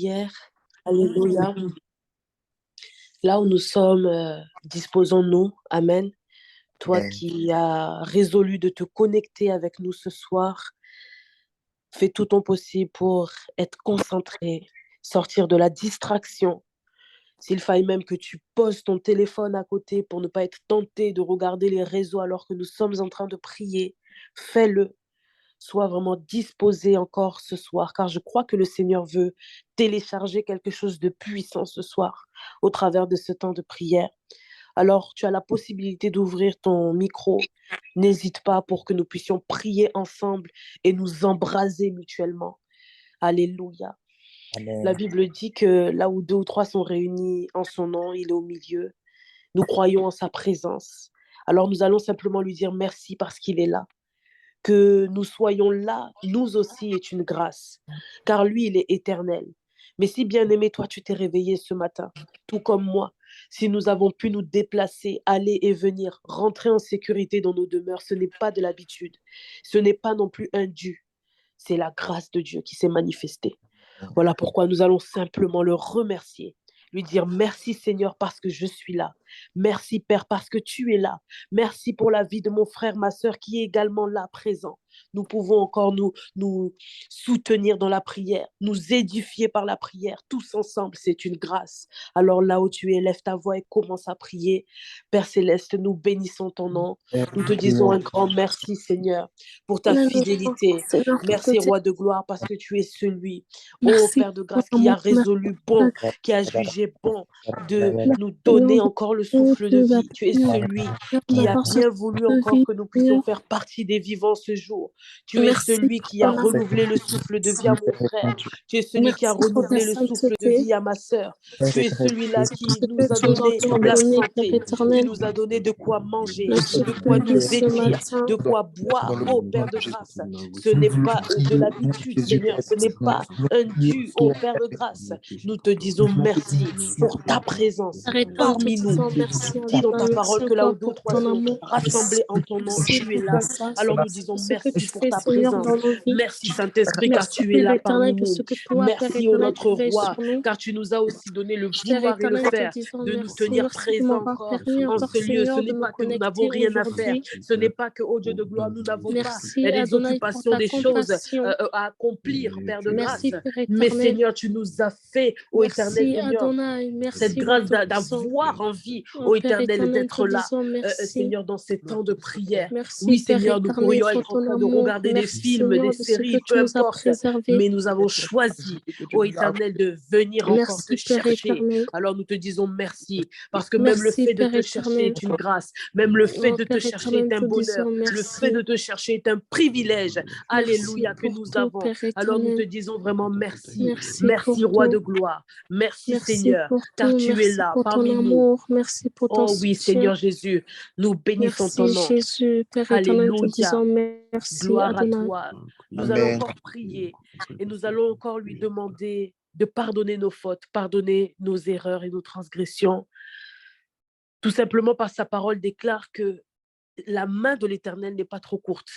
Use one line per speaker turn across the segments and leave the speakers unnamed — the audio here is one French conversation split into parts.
Hier, alléluia. Là où nous sommes, disposons-nous. Amen. Toi
Amen.
qui as résolu de te connecter avec nous ce soir, fais tout ton possible pour être concentré, sortir de la distraction. S'il faille même que tu poses ton téléphone à côté pour ne pas être tenté de regarder les réseaux alors que nous sommes en train de prier, fais-le. Sois vraiment disposé encore ce soir, car je crois que le Seigneur veut télécharger quelque chose de puissant ce soir au travers de ce temps de prière. Alors, tu as la possibilité d'ouvrir ton micro. N'hésite pas pour que nous puissions prier ensemble et nous embraser mutuellement. Alléluia. La
Amen.
Bible dit que là où deux ou trois sont réunis en son nom, il est au milieu. Nous croyons en sa présence. Alors, nous allons simplement lui dire merci parce qu'il est là. Que nous soyons là, nous aussi, est une grâce, car lui, il est éternel. Mais si bien aimé, toi, tu t'es réveillé ce matin, tout comme moi, si nous avons pu nous déplacer, aller et venir, rentrer en sécurité dans nos demeures, ce n'est pas de l'habitude, ce n'est pas non plus un dû, c'est la grâce de Dieu qui s'est manifestée. Voilà pourquoi nous allons simplement le remercier, lui dire merci Seigneur parce que je suis là. Merci Père parce que tu es là. Merci pour la vie de mon frère, ma sœur qui est également là, présent. Nous pouvons encore nous soutenir dans la prière, nous édifier par la prière, tous ensemble, c'est une grâce. Alors là où tu es, lève ta voix et commence à prier. Père Céleste, nous bénissons ton nom. Nous te disons un grand merci Seigneur pour ta fidélité.
Seigneur, pour
Merci
te
Roi de gloire parce que tu es celui, ô
merci
Père de
pour
grâce, qui a
l'amour, merci
résolu
pour
bon,
la
qui a jugé bon de
merci,
nous
Seigneur,
donner
de
encore le
tout
souffle
tu
de
nous as
vie. Tu es
permis,
celui
Seigneur,
qui a
d'avoir ce
bien
souffle
voulu
de
encore
vie,
que nous puissions
Seigneur.
faire partie des vivants ce jour. Tu es
Merci
celui
pour
qui a
ton amour,
renouvelé le souffle de vie à mon frère. Tu es celui qui a
merci pour ta
renouvelé le souffle de
sainteté,
vie à ma sœur. Tu es celui-là
merci pour
qui
ce
nous
que
a
tu nous as
donné
encore
la
donné, Père
santé. Tu
éternel.
nous as donné de quoi manger,
Le
de quoi
souffle
nous
de ce
vêtir,
matin,
de quoi boire, ô Père de grâce. Ce n'est pas de l'habitude, Seigneur. Ce n'est pas un dû, ô Père de grâce. Nous te disons merci pour ta présence
arrêtons en te
parmi nous.
disant
Tu
merci,
dis dans ta
Adonai, merci
parole que là où
encore
deux ou
pour
trois
ton
sont
amour,
rassemblés en ton nom,
merci
tu es
pour
là.
ta grâce,
Alors nous
merci
disons
pour ce que
merci
tu
pour
fais,
ta
Seigneur, dans
présence.
nos vies.
Merci Saint-Esprit car
Merci,
tu es
Père
là parmi
éternel, de ce
nous.
que toi, Père
Merci ô
éternel,
notre
tu veilles
roi
sur nous.
car tu nous as aussi donné le
Père
pouvoir et le
éternel, te
faire
disons
de nous
merci,
tenir
merci de
présents
m'avoir
encore
permis
en
encore,
ce lieu. Ce
Seigneur, de
n'est
me
pas que nous n'avons
connecter
rien à faire.
aujourd'hui.
Ce n'est pas que, ô Dieu de gloire, nous n'avons pas
Merci,
des
Adonai, pour
occupations,
ta
des choses
compassion.
à accomplir, Père de
Merci,
grâce.
Père
Mais
éternel.
Seigneur, tu nous as fait, ô éternel
Merci,
Seigneur,
Adonai.
cette
Merci, roi
grâce
tout-puissant.
d'avoir envie,
Oh,
ô
Père
éternel,
éternel, te
d'être là,
disons merci.
Seigneur, dans ces temps de prière.
Merci,
Oui,
Père
Seigneur, nous
éternel,
pourrions
pour
être en
ton
train de
amour.
regarder des
Merci,
films, des
Seigneur, de ce que
séries, peu
tu nous as
importe,
préservés.
mais nous avons choisi, ô éternel, de venir encore te
Merci, Père
chercher.
éternel.
Alors nous te disons merci, parce que même le
Merci,
fait de
Père
te chercher
éternel.
est une grâce, même le fait
Oh,
de te
Père
chercher
éternel,
est un
te
bonheur,
disons
le fait
merci.
de te chercher est un privilège.
Merci
Alléluia, que
pour
nous
tout,
avons.
Père
Alors nous te
éternel.
disons vraiment merci,
Merci pour
merci, roi de
tout.
gloire, merci,
Merci
Seigneur,
pour
car
tout.
tu es
Merci
là
pour ton
parmi nous.
amour. Merci pour ton
Oh oui,
soutien.
Seigneur Jésus, nous bénissons ton
Merci,
nom.
Jésus. Père éternel, te
Alléluia.
disons merci,
Gloire à
Adonai.
toi. Nous allons
Amen.
encore prier et nous allons encore lui demander de pardonner nos fautes, pardonner nos erreurs et nos transgressions. Tout simplement parce que sa parole déclare que la main de l'Éternel n'est pas trop courte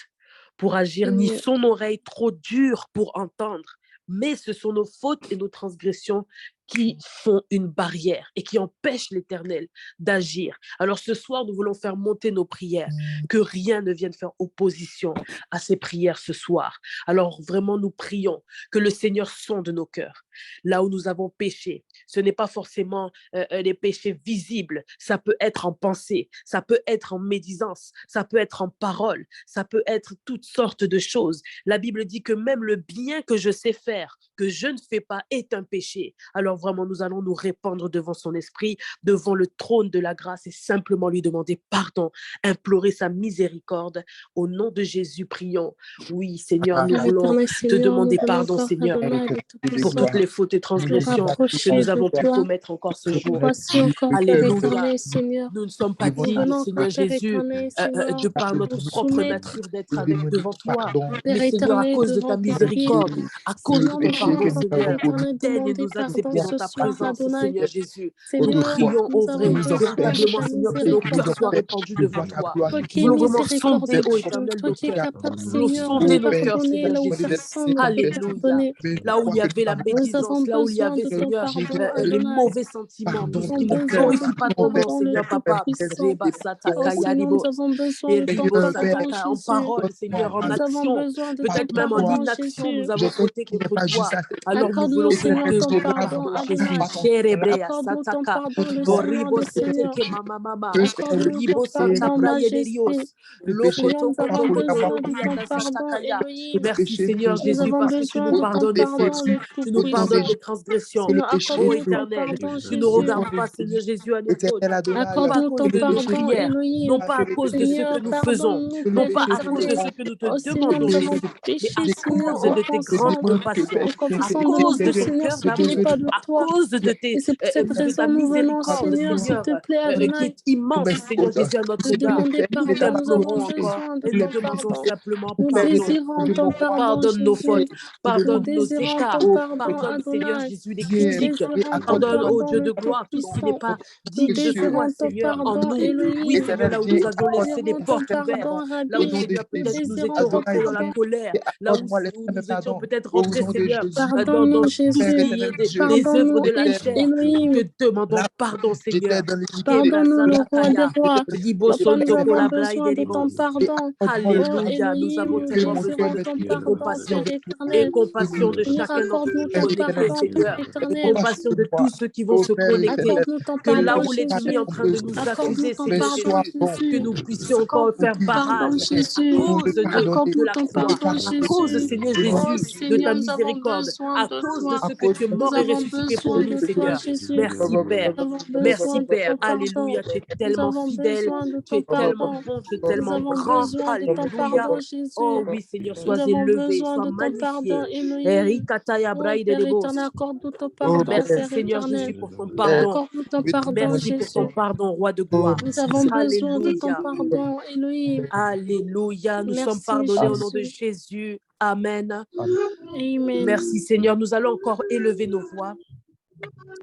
pour agir, ni
Amen.
son oreille trop dure pour entendre. Mais ce sont nos fautes et nos transgressions qui font une barrière et qui empêchent l'Éternel d'agir. Alors ce soir, nous voulons faire monter nos prières, que rien ne vienne faire opposition à ces prières ce soir. Alors vraiment, nous prions que le Seigneur sonde nos cœurs. Là où nous avons péché, ce n'est pas forcément les péchés visibles, ça peut être en pensée, ça peut être en médisance, ça peut être en parole, ça peut être toutes sortes de choses. La Bible dit que même le bien que je sais faire, que je ne fais pas, est un péché. Alors vraiment, nous allons nous répandre devant son esprit, devant le trône de la grâce et simplement lui demander pardon, implorer sa miséricorde. Au nom de Jésus, prions. Oui, Seigneur, nous
Père
voulons
éternel,
te
Seigneur, nous
demander
voulons
pardon,
encore,
Seigneur,
Adonai, le
pour
Tout-Puissant,
toutes les fautes et
nous
transgressions que
rapprocher
nous
de
avons pu
toi.
commettre encore ce jour.
Voici encore, Père
Alléluia.
éternel, Seigneur.
Nous ne sommes pas
Nous
dignes,
venons encore,
Seigneur
Père
Jésus,
éternel, Seigneur,
de par
nous
notre propre
soumettre,
nature d'être devant toi.
Père
Mais Seigneur, à
éternel,
cause de
devant
ta
tes pieds.
miséricorde, à cause de
Seigneur,
ton
nous venons
pardon,
encore, Père
Seigneur,
éternel,
daigne
demander
nous
pardon,
accepter dans
ce
ta
soir,
présence,
Adonai.
Seigneur Jésus. Nous
Seigneur,
prions,
nous
ô vrai,
avons besoin de
véritablement,
ta
Seigneur, que nos
miséricorde,
cœurs soient
Papa.
répandus devant toi.
Toi
Nous
qui es
voulons vraiment sonder, ô
miséricordieux,
Éternel,
toi
nos
qui es
cœurs.
capable,
Nous voulons
Seigneur, de
sonder nos cœurs,
pardonner
Seigneur
là où
Jésus.
personne ne peut
Alléluia.
pardonner.
Là où il y avait la
Nous avons
médisance, là où il y
besoin
avait,
de ton
Seigneur,
pardon,
les
Adonai.
mauvais sentiments, tout
Nous
ce
avons
qui ne
besoin de
glorifie pas
ton
ton nom,
pardon, le
Seigneur Papa.
Tout-Puissant.
Reba
Oh
Satakaya
Seigneur, nous
Ribo.
avons besoin
Et
de ton
Ribo
pardon,
Sataka, en
Jésus.
parole, Seigneur, en
Nous avons
action.
besoin de ton
Peut-être même en
pardon,
inaction,
Jésus.
nous avons fauté contre toi. Alors nous
Accorde-nous,
voulons vraiment
Seigneur,
te
ton
dire
pardon,
pardon, Jésus.
Adonai.
Sherebrea
Accorde-nous ton
Sataka.
pardon, le Seigneur
Boribo
des Seigneurs.
Seteke Mama Mama.
Accorde-nous ton
Ribo Santa
pardon,
Braye de
Majesté.
Dios.
Seigneur,
Lokoto
nous avons
Koto
besoin de
Koloboria
ton
da
pardon,
Satakaya.
Elohim.
Merci Seigneur
Nous
Jésus
avons
parce que tu
besoin
nous
de ton
pardonnes des fautes.
pardon, le
Tu nous pardonnes
Tout-Puissant.
des transgressions.
Seigneur,
Oh
accorde-nous ton
Éternel,
pardon,
tu ne
Jésus.
regardes pas, Seigneur Jésus, à nos fautes. Non pas à
Accorde-nous
cause
ton
de nos
pardon,
prières, non
Elohim.
pas à cause de ce que
Seigneur,
nous faisons,
pardonne-nous,
non
Père
pas à cause de
éternel.
ce que nous te
Oh Seigneur,
demandons,
nous avons
Jésus, mais à
péché, Seigneur,
cause de tes grandes
offensant,
compassions,
en
à
confessant devant
cause
toi,
de ton
Seigneur,
cœur
ce qui n'est
d'amour,
pas de
à
toi.
cause de,
Et c'est pour cette
de ta
raison, nous venons,
miséricorde,
Seigneur, s'il
Seigneur,
te plaît,
qui
Adonai,
est immense, Seigneur Jésus, à
te
notre égard.
demander
Nous
pardon. Nous avons
t'implorons encore
besoin de
et nous
ton
demandons
pardon.
simplement
Nous
pardon.
désirons ton pardon,
Pardonne nos
Jésus.
fautes,
Nous
pardonne nos
désirons
écarts,
ton pardon,
pardonne, Seigneur
Adonai.
Jésus, les
Nous
critiques,
désirons ton
pardonne, ô
pardon,
Dieu
le
de gloire, tout ce qui n'est
Tout-Puissant.
pas
Nous
digne de toi,
désirons ton
Seigneur, en
pardon,
nous. Oui,
Elohim.
Seigneur, là où
Nous
nous avions laissé des
désirons ton
portes ouvertes,
pardon,
là où,
Rabbi.
Seigneur,
Nous
peut-être nous
désirons
étions
ton
rentrés dans la
pardon.
colère, là où nous étions peut-être rentrés, Seigneur, dans
Pardonne-nous,
tout ce
Jésus.
qui est des œuvres
Pardonne-nous,
de la chair. Nous
Elohim.
te demandons pardon, Seigneur.
Pardonne-nous, le roi des rois.
Ribo
Papa, nous
Sonto
avons
Kolabra
besoin de ton
Deribos.
pardon. Oh,
Alléluia, nous
Elohim,
avons
nous
tellement besoin
désirons
de,
ton
de
pardon,
compassion.
Père
Et
éternel.
compassion de
Seigneur,
chacun d'entre
accorde-nous
nous
ton
connectés,
pardon, Père
Seigneur. Et
éternel.
compassion de tous ceux qui vont se connecter.
Accorde-nous ton
Que là
pardon,
où l'ennemi est
Jésus.
en train de nous
Accorde-nous
accuser,
ton
Seigneur
pardon,
Jésus, que
Jésus.
nous puissions encore
Accorde-nous
faire
ton pardon,
barrage à
Jésus.
cause de
Accorde-nous
la
ton
croix,
pardon,
à cause,
Jésus.
Seigneur
Oh
Jésus, de ta
Seigneur, nous avons
miséricorde,
besoin
à
de
cause de
toi.
ce que tu es
Nous
mort et
avons
ressuscité pour
besoin
nous,
de toi,
Seigneur.
Jésus.
Merci, Père.
Nous avons besoin
Merci,
de
Père.
ton pardon.
Alléluia. Tu es
Nous
tellement
avons
fidèle.
besoin de
Tu
ton
es tellement
pardon.
bon. Tu es
Nous
tellement
avons
grand.
besoin de ton
Alléluia.
pardon,
Oh
Jésus.
oui, Seigneur,
Nous
sois
avons
élevé,
besoin
sois
de ton pardon,
magnifié.
Elohim.
Erikataya
Oh
braide
Père
de
éternel,
bos.
accorde-nous ton pardon,
Merci,
Père
Seigneur
éternel.
Jésus, pour ton pardon.
Accorde-nous ton pardon,
Merci pour ton
Jésus.
pardon, roi de gloire.
Nous avons besoin de ton
Alléluia.
pardon, Elohim.
Alléluia. Nous sommes
Merci,
pardonnés au nom de
Jésus.
Jésus. Amen.
Amen.
Merci, Seigneur. Nous allons encore élever nos voix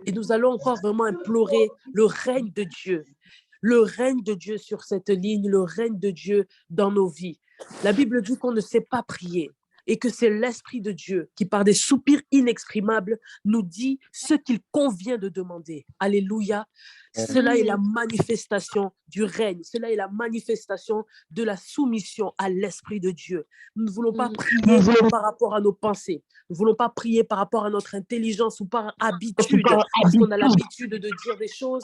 et nous allons encore vraiment implorer le règne de Dieu. Le règne de Dieu sur cette ligne, le règne de Dieu dans nos vies. La Bible dit qu'on ne sait pas prier et que c'est l'Esprit de Dieu qui, par des soupirs inexprimables, nous dit ce qu'il convient de demander. Alléluia. Cela est la manifestation du règne. Cela est la manifestation de la soumission à l'Esprit de Dieu. Nous ne voulons pas prier par rapport à nos pensées. Nous ne voulons pas prier par rapport à notre intelligence ou par habitude, parce qu'on a l'habitude de dire des choses,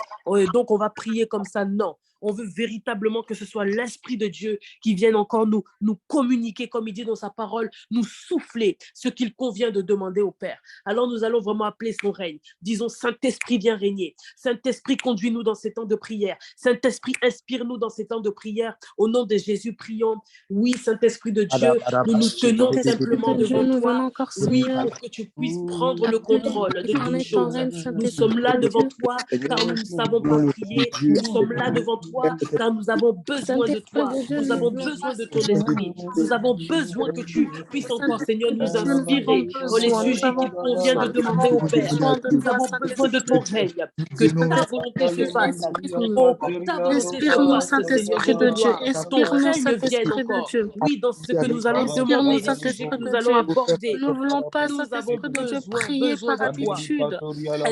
donc on va prier comme ça. Non. On veut véritablement que ce soit l'Esprit de Dieu qui vienne encore nous communiquer, comme il dit dans sa parole, nous souffler ce qu'il convient de demander au Père. Alors nous allons vraiment appeler son règne. Disons, Saint-Esprit, viens régner. Saint-Esprit, conduis-nous dans ces temps de prière. Saint-Esprit, inspire-nous dans ces temps de prière. Au nom de Jésus, prions. Oui, Saint-Esprit de Dieu, nous nous tenons simplement
De Dieu,
devant
nous
toi.
venons encore,
Oui,
Seigneur.
pour que tu puisses prendre le contrôle de toutes
Incarner ton
choses.
règne,
Nous
Saint-Esprit
sommes là
de
devant
Dieu.
toi, car nous ne savons pas prier. Nous sommes là devant toi, car nous avons besoin de
Saint-Esprit
toi.
de Dieu,
Nous
nous
avons
voulons
besoin
pas,
de ton
Seigneur.
esprit. Nous avons besoin que tu puisses encore, Seigneur,
Saint-Esprit de
nous
Dieu, nous avons
inspirer dans les
besoin. Nous
sujets
avons
qu'il convient de
besoin. Nous
demander
avons
au Père.
besoin de
Nous
toi,
avons besoin de
Saint-Esprit
ton
de Dieu.
règne. Que ta volonté
Saint-Esprit
se
de Dieu,
fasse.
inspire-nous.
Oh, que ta volonté se
Inspire-nous,
fasse, Seigneur
Saint-Esprit
Dieu de
de Dieu.
gloire. Ton
Inspire-nous,
règne vienne
Saint-Esprit de
encore.
Dieu.
Oui, dans ce que nous allons
Inspire-nous,
demander, les sujets
Saint-Esprit
que nous
de
allons
Dieu.
aborder.
Nous ne voulons pas,
Nous avons
Saint-Esprit de Dieu, prier
besoin
par
de toi.
habitude.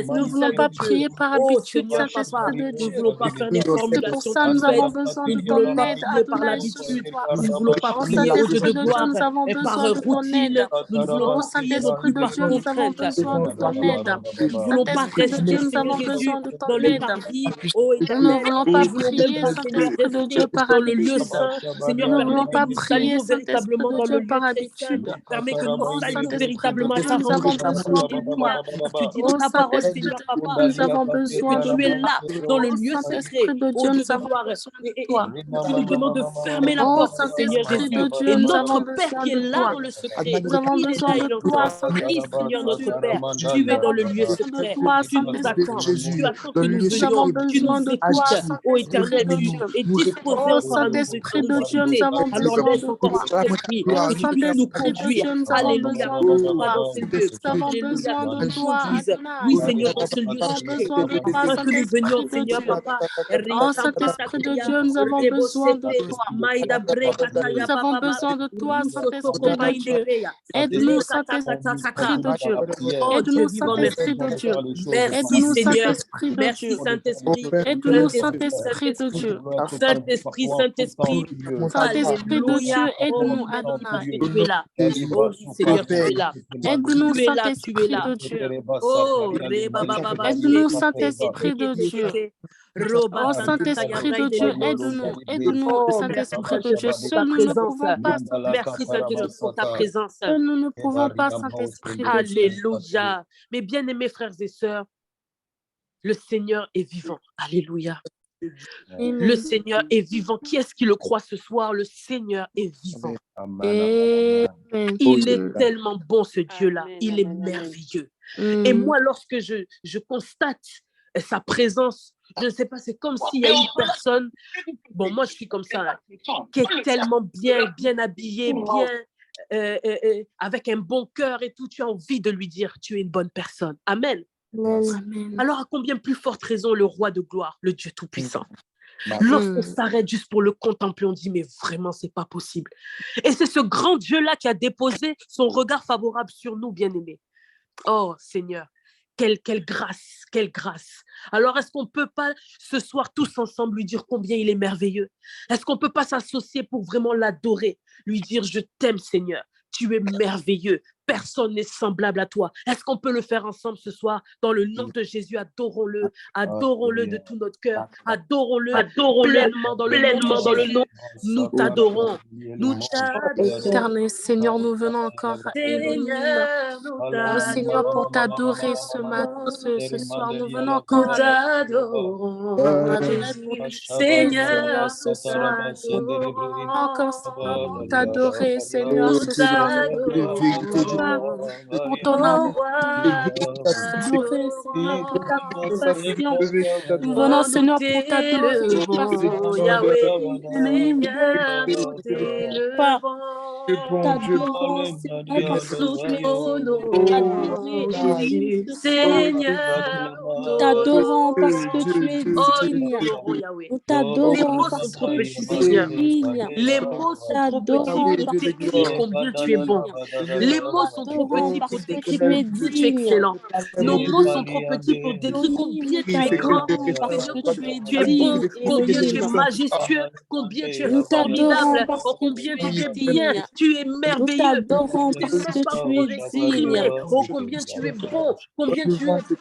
Nous ne
Esprit
voulons
Saint de
pas
Dieu.
prier par
Oh
habitude,
Seigneur Papa,
Saint-Esprit de
nous ne
Dieu.
voulons pas faire des
C'est pour
formulations
ça que
toutes
nous
faites.
avons besoin
Nous
de
ne
ton
voulons pas
aide,
prier par
Adonai, ce
l'habitude.
soir.
Nous ne voulons pas
Oh
prier au Dieu
Saint-Esprit
de
de Dieu,
gloire
nous avons
par
besoin de ton
routine.
aide.
Nous ne voulons
Oh
pas prier non
Saint-Esprit
plus
de
par
Dieu, nous avons
contrainte.
besoin de ton aide.
Nous ne voulons pas
Saint-Esprit de
rester,
Dieu, nous
Seigneur
avons
Jésus,
besoin de ton
dans le
aide.
parvis, ô
Nous ne
Éternel.
voulons
Nous
pas
ne voulons même
prier,
pas, Seigneur,
Saint-Esprit de
rester
Dieu, par
dans le lieu
habitude.
saint. Seigneur,
Nous ne
permets
voulons
que
pas
nous
prier,
saluions
Saint-Esprit
véritablement
de
dans
Dieu,
le lieu
par
très saint.
habitude.
Permets que nous
Oh
saluions
Saint-Esprit de
véritablement
Dieu,
ta
nous avons
volonté.
besoin de
Alléluia.
toi.
Car tu dis dans
Oh
ta parole,
Saint-Esprit
Seigneur
de Dieu,
Papa,
nous avons
que
besoin de
tu es
toi.
là dans le
Oh
lieu
Saint-Esprit
secret,
de
ô
Dieu,
Dieu
nous
de
avons
gloire.
besoin de
Et
toi.
tu nous demandes de fermer la
Oh
porte, Seigneur
Saint-Esprit de
Jésus.
Dieu,
Et
nous avons
notre Père
besoin
qui est
de
là
toi.
dans le secret,
Nous avons
il est
besoin
là,
de
il
toi,
entend. Oui,
Saint-Esprit
Seigneur
de
notre
Dieu.
Père,
Nous
tu es dans
avons
le lieu
besoin de
secret.
toi,
Tu nous
Saint-Esprit de
attends.
Dieu.
Tu attends que nous
Nous
venions
avons
tu nous
besoin de toi,
écoutes, ô
Saint-Esprit
Éternel,
de
tu
Dieu.
es disposé
Oh
encore à
Saint-Esprit
nous
de Dieu, nous
écouter.
avons
Alors
besoin
laisse
de
encore
toi.
Saint-Esprit
Oh
que tu puisses nous
Saint-Esprit de
conduire.
Dieu, nous avons
Alléluia,
besoin de
constamment
toi.
dans ces lieux.
Nous avons
Alléluia,
besoin
que
de
nous te
toi,
dises, oui
Adonai.
Seigneur, dans ce
Nous
lieu
avons
sacré.
besoin de toi,
Afin que nous venions,
Saint-Esprit de
Seigneur,
Dieu.
Papa,
Oh Saint-Esprit de
Rikapataya,
Dieu, nous avons besoin de
Rebosete,
toi.
Maïda Brekataya
Nous avons
Baba,
besoin de toi,
Rusotoko
Saint-Esprit de Dieu.
Paindekeya,
Aide-nous, Saint-Esprit
Lekatakata.
de Dieu.
Oh Dieu
Aide-nous,
vivant, merci.
Saint-Esprit de Dieu.
Merci
Aide-nous,
Seigneur.
Saint-Esprit de
Merci
Dieu.
Saint-Esprit.
Aide-nous,
Saint-Esprit,
Saint-Esprit de
Saint-Esprit.
Dieu.
Saint-Esprit, Saint-Esprit.
Saint-Esprit de Dieu,
Alléluia. Oh,
aide-nous,
merci,
Adonai.
tu es là. Oh oui, Seigneur, tu es là.
Aide-nous,
Tu es là, tu es
Saint-Esprit
là.
de Dieu.
Oh, re baba baba
Aide-nous,
shekete
Saint-Esprit
kete
de Dieu.
kete. Roba
Oh
santa ya
Saint-Esprit de
braide
Dieu,
le boss.
aide-nous, aide-nous,
Oh, merci
Saint-Esprit de Dieu.
Saint-Esprit pour ta
Seuls nous ne
présence.
pouvons pas,
Merci
Saint-Esprit de Dieu.
Saint-Esprit pour ta présence.
Seuls nous ne pouvons pas, Saint-Esprit de Dieu.
Alléluia. Mes bien-aimés frères et sœurs, le Seigneur est vivant. Alléluia. Le Seigneur est vivant. Qui est-ce qui le croit ce soir? Le Seigneur est vivant.
Amen.
Il est tellement bon, ce Dieu-là. Il est merveilleux. Et moi, lorsque je constate sa présence, je ne sais pas, c'est comme s'il y a une personne, bon, moi je suis comme ça, là, qui est tellement bien habillée, avec un bon cœur et tout, tu as envie de lui dire, tu es une bonne personne. Amen.
Amen.
Alors, à combien plus forte raison le roi de gloire, le Dieu Tout-Puissant. Lorsqu'on s'arrête juste pour le contempler, on dit, mais vraiment, c'est pas possible. Et c'est ce grand Dieu-là qui a déposé son regard favorable sur nous, bien-aimés. Oh, Seigneur, quelle grâce, quelle grâce. Alors, est-ce qu'on ne peut pas ce soir tous ensemble lui dire combien il est merveilleux? Est-ce qu'on ne peut pas s'associer pour vraiment l'adorer, lui dire, je t'aime, Seigneur, tu es merveilleux. Personne n'est semblable à toi. Est-ce qu'on peut le faire ensemble ce soir? Dans le nom de Jésus, adorons-le. Adorons-le de tout notre cœur. Adorons-le pleinement dans le nom de Jésus. Nous t'adorons. Nous t'adorons.
Éternel Seigneur, nous venons encore à Elohim.
Seigneur, nous
Oh Seigneur, pour t'adorer ce soir, nous venons encore à Jésus. Seigneur, ce soir, encore Seigneur, pour t'adorer, Seigneur, ce soir, pour ton amour, t'adorer, Seigneur, pour ta compassion. Nous venons, Seigneur, pour t'adorer, parce que
Yahweh,
Elohim,
Seigneur, nous t'élevons.
t'adorons, Seigneur, parce que tu es
T'adorons,
Jésus, ce soir.
Seigneur,
Nous t'adorons parce que tu es
oh, nous
digne.
t'adorons, Yahweh.
Nous
Les
t'adorons
mots sont
parce
trop
que
petits,
tu es
Seigneur.
digne.
Les
Nous
mots sont trop petits
t'adorons
pour
parce que tu
décrire
es
combien tu es bon.
digne.
Les
Nous
mots sont trop
t'adorons
petits pour
parce que
décrire
tu es
combien tu es
digne.
excellent. Nos mots sont trop petits pour décrire
Elohim,
combien
nous
tu es grand.
t'adorons parce
Seigneur,
que tu
combien
es
tu es bon,
digne,
combien tu es
Elohim.
majestueux, combien tu es
Nous t'adorons
formidable,
parce
oh,
que
combien
tu es
tu es bien,
digne.
tu es
Nous
merveilleux.
t'adorons
Je ne sais
parce
même
que
pas
tu
comment
es digne.
l'exprimer, oh, combien tu es bon, combien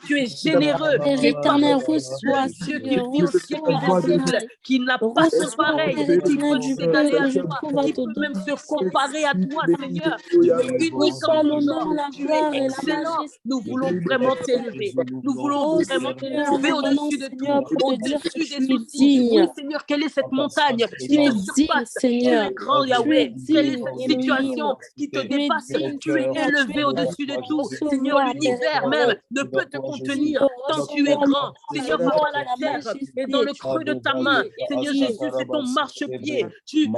tu es généreux,
Père
tu es
éternel,
parfait.
reçois,
Le Dieu qui
Seigneur,
vit au siècle
reçois,
des siècles,
Adonai.
qui n'a pas son
Reçois,
pareil,
Père
qui
éternel,
peut
du peu
s'égaler
que
à
je
toi,
trouve à
qui
te
peut même
donner,
se comparer à
Seigneur.
toi, Seigneur. Tu es unique
Reçois
en ton
l'honneur,
genre,
la
tu es
gloire et la
excellent. Nous
majesté.
voulons vraiment t'élever. Nous voulons
Oh
vraiment
Seigneur,
t'élever
nous venons,
au-dessus de tout,
Seigneur, pour te dire que
au-dessus des
tu es
soucis. Oui,
digne.
Seigneur, quelle est cette montagne
Tu
qui te
es digne,
surpasse? Tu
Seigneur.
es grand,
Tu es
Yahweh. Quelle est
digne,
cette
Elohim.
situation qui te
Tu es
dépasse?
digne,
Tu es
Seigneur. Tu
élevé
es digne
au-dessus de
de
tout. Seigneur,
recevoir, Père
l'univers même
éternel.
ne peut te
Digne
contenir
de
tant tu es
recevoir
grand. Seigneur,
l'honneur
papa,
et
la
la
terre est dans
majesté.
le creux de ta main.
Tu es
Seigneur
digne.
Jésus, c'est ton marchepied. Tu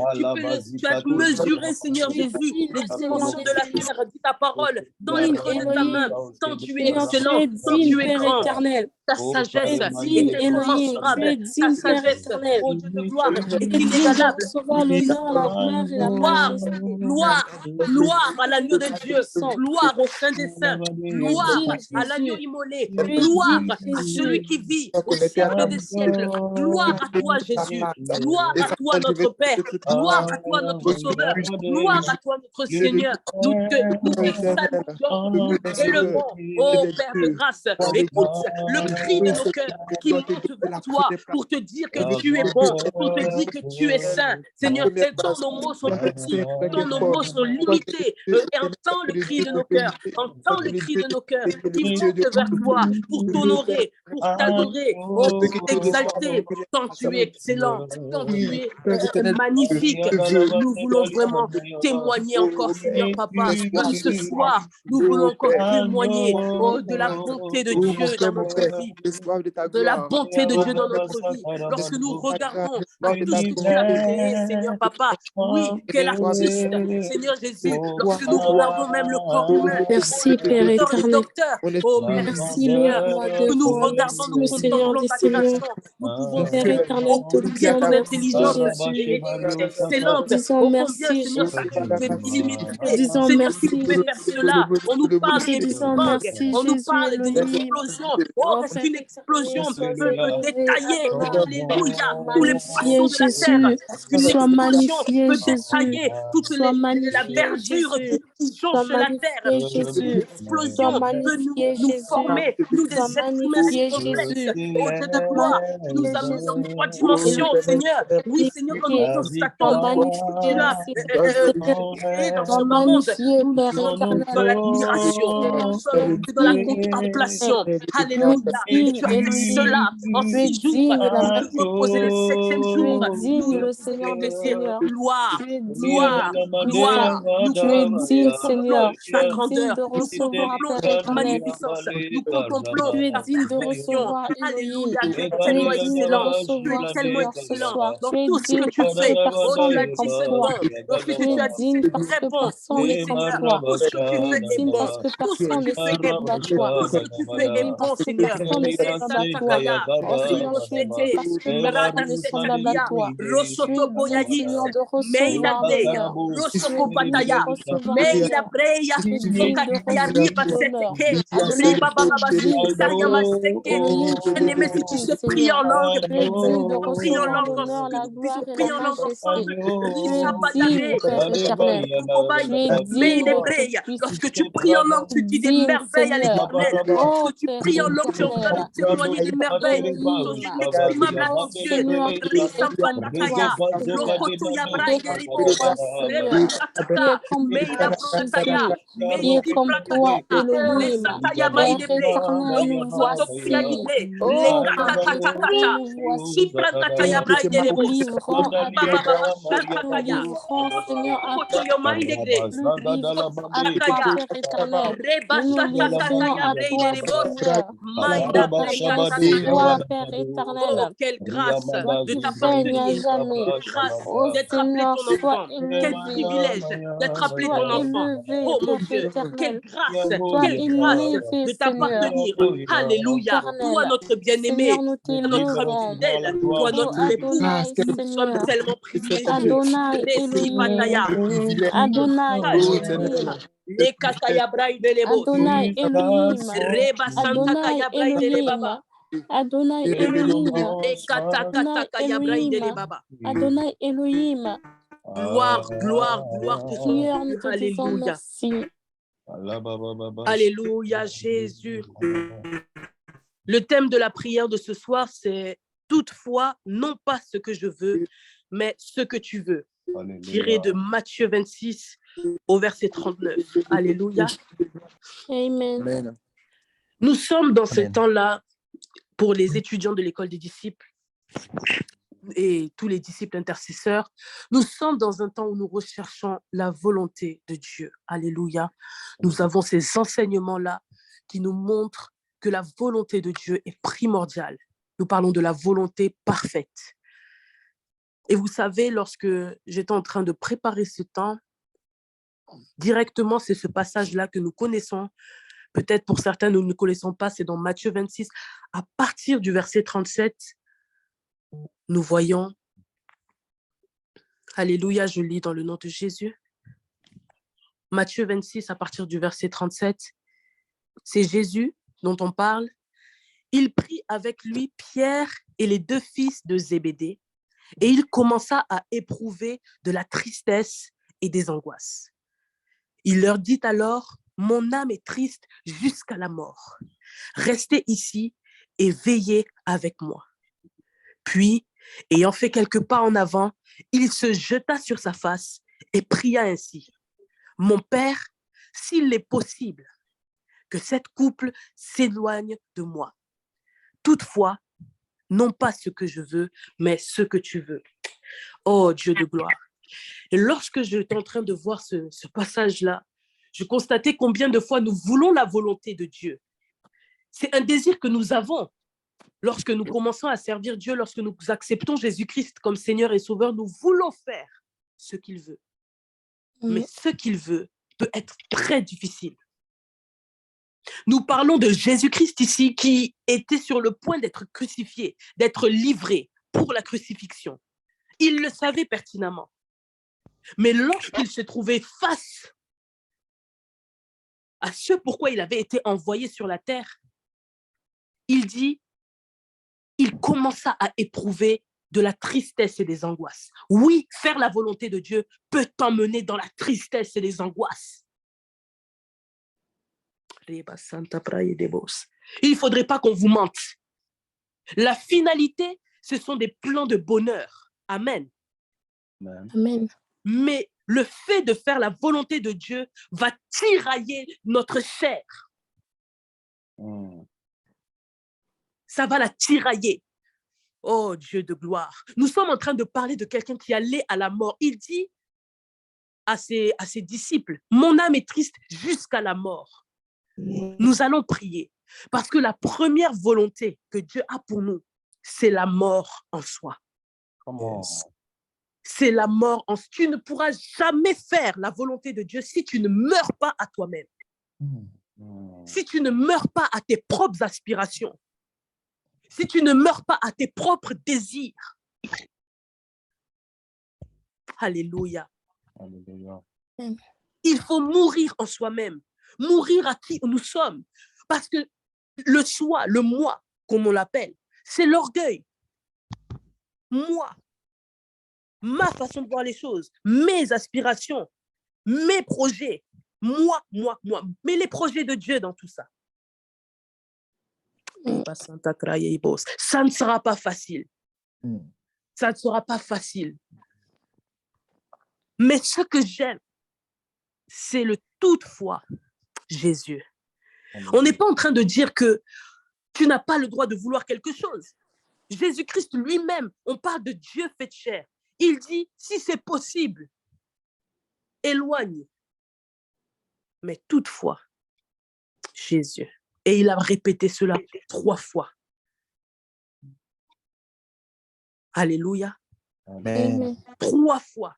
as mesuré, Seigneur
Tu es
Jésus,
digne,
les
Seigneur
dimensions
des
de la
Seigneurs.
terre, dit ta parole, dans le
Digne,
creux de ta main.
Elohim.
Tant tu es
Seigneur, tu
excellent,
es
tant
digne,
tu es
Père
grand.
éternel.
Ta
Tu es
sagesse
digne,
est
Elohim. Tu
incommensurable.
es
Ta
digne, Père
sagesse,
éternel.
ô Dieu de gloire, est
Tu es digne de
inégalable.
recevoir
Nous disons
l'honneur, la gloire et la
gloire,
majesté.
gloire, gloire à l'agneau de Dieu,
Tout-puissant.
gloire au Saint des Saints,
Tu es
gloire
digne,
à l'agneau
Jésus.
immolé,
Tu es
gloire
digne,
à celui
Jésus.
qui vit au siècle des siècles. Gloire à toi, Jésus. Gloire à toi, notre Père. Gloire à toi, notre Sauveur. Gloire à toi, notre Seigneur. Nous t'exaltons, nous t'élevons. Oh Père de grâce, écoute le cri de nos cœurs qui monte vers toi pour te dire que tu es bon, pour te dire que tu es saint. Seigneur, tant nos mots sont petits, tant nos mots sont limités, et entends le cri de nos cœurs, entends le cri de nos cœurs qui montent vers toi pour t'honorer, pour t'adorer, oh, pour t'exalter. Tant tu es excellent, tant tu es magnifique. Nous voulons vraiment témoigner encore, Seigneur Papa, ce soir. Nous voulons encore témoigner, oh, de la bonté de Dieu dans notre vie. vie, de la bonté de Dieu dans notre vie. Lorsque nous regardons à tout ce que tu as créé, Seigneur Papa, oui, quel artiste, Seigneur Jésus, lorsque nous regardons même le corps humain,
Merci, Père
les
éternel.
docteurs, oh
Merci,
merci
le
Seigneur,
roi
que
de
nous
roi.
regardons,
Merci,
nous
le Seigneur
contemplons
des
ta
seigneurs.
création, nous pouvons
Père
dire,
éternel,
oh
te
combien
disons
ton
merci,
intelligence
Jésus.
est excellente,
Disons
oh combien
merci,
Seigneur ta
Jésus.
tu es illimité,
Disons
Seigneur si tu
merci,
pouvais faire
Jésus.
cela, on nous parle
Te
des Big
disons
Bang,
merci,
on nous
Jésus
parle d'une
Elohim.
explosion, oh
Oh,
est-ce
Père
qu'une
éternel,
explosion
sois
peut
élevé,
détailler,
Adonai.
alléluia, tous les
Magnifié,
poissons de la terre,
Jésus.
est-ce qu'une
Sois
explosion
magnifié,
peut
Jésus.
détailler toute
Sois
la
magnifié,
verdure
Jésus.
qui
Sois
jonche la terre?
magnifié,
Est-ce qu'une
Jésus. Sois
explosion peut
magnifié,
nous
Jésus.
former, nous
Sois
des êtres humains si
magnifié,
complexes,
Jésus.
oh Dieu de gloire, tu nous
Magnifié,
as mis dans
Jésus.
3 dimensions, Seigneur. Oui, Seigneur, quand nous
Magnifié. Sois
constatons tout ce que
magnifié,
tu as
Seigneur.
créé dans
Sois
ce bas monde,
magnifié,
nous
Père
sommes dans
éternel.
l'admiration,
Seigneur,
nous
tu
sommes
es
dans la
digne, Éternel.
contemplation.
Tu es
Alléluia. Et
digne,
tu as fait
Elohim.
cela en
Tu es
6 jours.
digne, la
Tu t'es reposé le
magnifique.
7e
Tu
jour.
es
Nous
digne, le
pouvons
Seigneur des
te dire
Seigneurs.
gloire,
Tu es digne, le
gloire,
Tout-Puissant.
gloire. Nous
Tu es digne,
contemplons
Seigneur. Tu
ta
es digne
grandeur.
de
Nous
recevoir,
contemplons
Père
ta
éternel.
magnificence. Nous contemplons
Tu es
ta
digne de
perfection.
recevoir, Elohim.
Alléluia. Tu es
Tu es
tellement
digne de
excellent. Tu es
recevoir,
tellement
Seigneur, ce
excellent
soir.
dans
Tu es
tout ce que
digne
tu
parce que
fais. Oh,
personne
tu
n'est
as dit
comme
c'est
toi.
bon. Lorsque
Tu es
tu as dit c'est
digne parce que
très bon.
personne
Oui,
n'est comme
Seigneur.
toi.
Tout ce que tu
Tu es
fais est
digne
bon.
parce que
Tout ce que
personne ne
tu fais est
s'élève à
bon.
toi.
Tout ce que tu
Tu es
fais est
digne
bon,
parce que
Seigneur.
personne n'est semblable à toi.
Resatakaya,
Oh Seigneur, tu es digne
Rebosete,
parce que personne n'est semblable à
Mradasetelia,
toi. Tu es
Rosoto
digne,
Boyadis,
Seigneur, de recevoir
Meidabreya,
l'honneur. Tu es
Rosoko
digne de
Pataya,
recevoir l'honneur.
Meidabreya,
Tu es digne de
Sokataya
recevoir
Riba
l'honneur.
Seteke,
Adonai,
Riba
tu es
Baba
digne.
Sukutariama Seke.
Elohim, tu es
Bien-aimé, si tu
digne,
sais prier
Seigneur.
en langue,
Tu es digne de
prions en
recevoir
langue,
l'honneur,
que
la
nous puissions
gloire et la
prier en langue
majesté.
ensemble.
Tu es
Risa
digne,
Badare,
Père éternel. Tu es
mais
digne,
les
ô
brayes.
Tout-Puissant.
Lorsque tu pries en langue,
Tu es
tu dis des
digne,
merveilles à
Seigneur.
l'Éternel.
Ô
Lorsque tu
Père
pries en langue, tu es en train de
éternel.
témoigner des merveilles qui sont
Elohim.
inexprimables à
Oh
tes yeux.
Seigneur, qui est comme toi,
Risampatakaya,
Seigneur.
Rokoto
Qui est
Yabraï
comme
Deribo,
toi, Seigneur. Qui est
Rebasatata,
comme
Meida
toi,
Brokataya,
Jésus. Qui est
Meidi
comme toi,
Prakataya,
Elohim.
Lesataya
Père
Maïdebre,
éternel, nous
Rokosoto
voici.
Priadide,
Oh Père éternel,
Lekatatatata,
nous voici.
Shiprakataya
Nous
Braï
nous
Derebo,
livrons à
Ribaba
toi. Nous nous
Shantakaya,
livrons, Seigneur, à
Rosokoto Yomaï
toi.
Debre,
Nous nous livrons à toi,
Takaya,
Père éternel. Nous nous livrons
Rebashatakaya
à toi,
Breidebos,
Seigneur. Père
Maïda
éternel,
Brekatatata.
sois, Père
Oh,
éternel.
quelle grâce
Toi
de
qui règnes à
t'appartenir.
jamais.
Quelle grâce
Oh
d'être appelé
Seigneur,
ton
sois
enfant. Quel
élevé.
privilège d'être appelé
Sois
ton enfant.
élevé,
Oh mon
Père
Dieu,
éternel. Sois
quelle grâce
élevé,
de
Seigneur.
t'appartenir. Alléluia. Toi,
Éternel.
notre bien-aimé,
Seigneur, nous
toi, notre ami
t'élevons.
fidèle, toi,
Oh
notre époux,
Adonai,
nous sommes
Seigneur.
tellement privilégiés.
Adonai,
Resi
Elohim.
pataya.
Adonai,
Alléluia.
Elohim.
Les kataya braï de lebos.
Adonai, Elohim.
Reba santa
Adonai,
kaya braï de
Elohim.
lebaba.
Adonai, Elohim.
Les
Adonai,
kataka kaya braï de
Elohim.
lebaba.
Adonai, Elohim.
Gloire, gloire, gloire te soit
Seigneur, nous
rendue.
te disons
Alléluia.
merci.
Alléluia, Jésus. Le thème de la prière de ce soir, c'est toutefois, non pas ce que je veux, mais ce que tu veux. Tiré de Matthieu 26 au verset 39. Alléluia.
Amen.
Nous sommes dans ce temps-là pour les étudiants de l'école des disciples et tous les disciples intercesseurs. Nous sommes dans un temps où nous recherchons la volonté de Dieu. Alléluia. Nous avons ces enseignements-là qui nous montrent que la volonté de Dieu est primordiale. Nous parlons de la volonté parfaite. Et vous savez, lorsque j'étais en train de préparer ce temps, directement, c'est ce passage-là que nous connaissons. Peut-être pour certains, nous ne connaissons pas, c'est dans Matthieu 26. À partir du verset 37, nous voyons, Alléluia, je lis dans le nom de Jésus. Matthieu 26, à partir du verset 37, c'est Jésus dont on parle. Il prit avec lui Pierre et les 2 fils de Zébédée, et il commença à éprouver de la tristesse et des angoisses. Il leur dit alors, « Mon âme est triste jusqu'à la mort. Restez ici et veillez avec moi. » Puis, ayant fait quelques pas en avant, il se jeta sur sa face et pria ainsi, « Mon Père, s'il est possible, que cette couple s'éloigne de moi. Toutefois, non pas ce que je veux, mais ce que tu veux. » Oh Dieu de gloire. Et lorsque j'étais en train de voir ce passage-là, je constatais combien de fois nous voulons la volonté de Dieu. C'est un désir que nous avons. Lorsque nous commençons à servir Dieu, lorsque nous acceptons Jésus-Christ comme Seigneur et Sauveur, nous voulons faire ce qu'il veut. Mais ce qu'il veut peut être très difficile. Nous parlons de Jésus-Christ ici qui était sur le point d'être crucifié, d'être livré pour la crucifixion. Il le savait pertinemment. Mais lorsqu'il se trouvait face à ce pourquoi il avait été envoyé sur la terre, il commença à éprouver de la tristesse et des angoisses. Oui, faire la volonté de Dieu peut t'emmener dans la tristesse et les angoisses. Il ne faudrait pas qu'on vous mente. La finalité, ce sont des plans de bonheur. Amen.
Amen.
Mais le fait de faire la volonté de Dieu va tirailler notre chair. Ça va la tirailler. Oh Dieu de gloire. Nous sommes en train de parler de quelqu'un qui allait à la mort. Il dit à ses disciples, mon âme est triste jusqu'à la mort. Nous allons prier parce que la première volonté que Dieu a pour nous, c'est la mort en soi. C'est la mort en soi. Tu ne pourras jamais faire la volonté de Dieu si tu ne meurs pas à toi-même. Si tu ne meurs pas à tes propres aspirations. Si tu ne meurs pas à tes propres désirs. Alléluia.
Alléluia.
Il faut mourir en soi-même. Mourir à qui nous sommes. Parce que le soi, le moi, comme on l'appelle, c'est l'orgueil. Moi, ma façon de voir les choses, mes aspirations, mes projets, moi. Mais les projets de Dieu dans tout ça. Ça ne sera pas facile. Ça ne sera pas facile. Mais ce que j'aime, c'est le toutefois Jésus. On n'est pas en train de dire que tu n'as pas le droit de vouloir quelque chose. Jésus-Christ lui-même, on parle de Dieu fait chair. Il dit, si c'est possible, éloigne. Mais toutefois, Jésus. Et il a répété cela 3 fois. Alléluia.
Amen.
3 fois.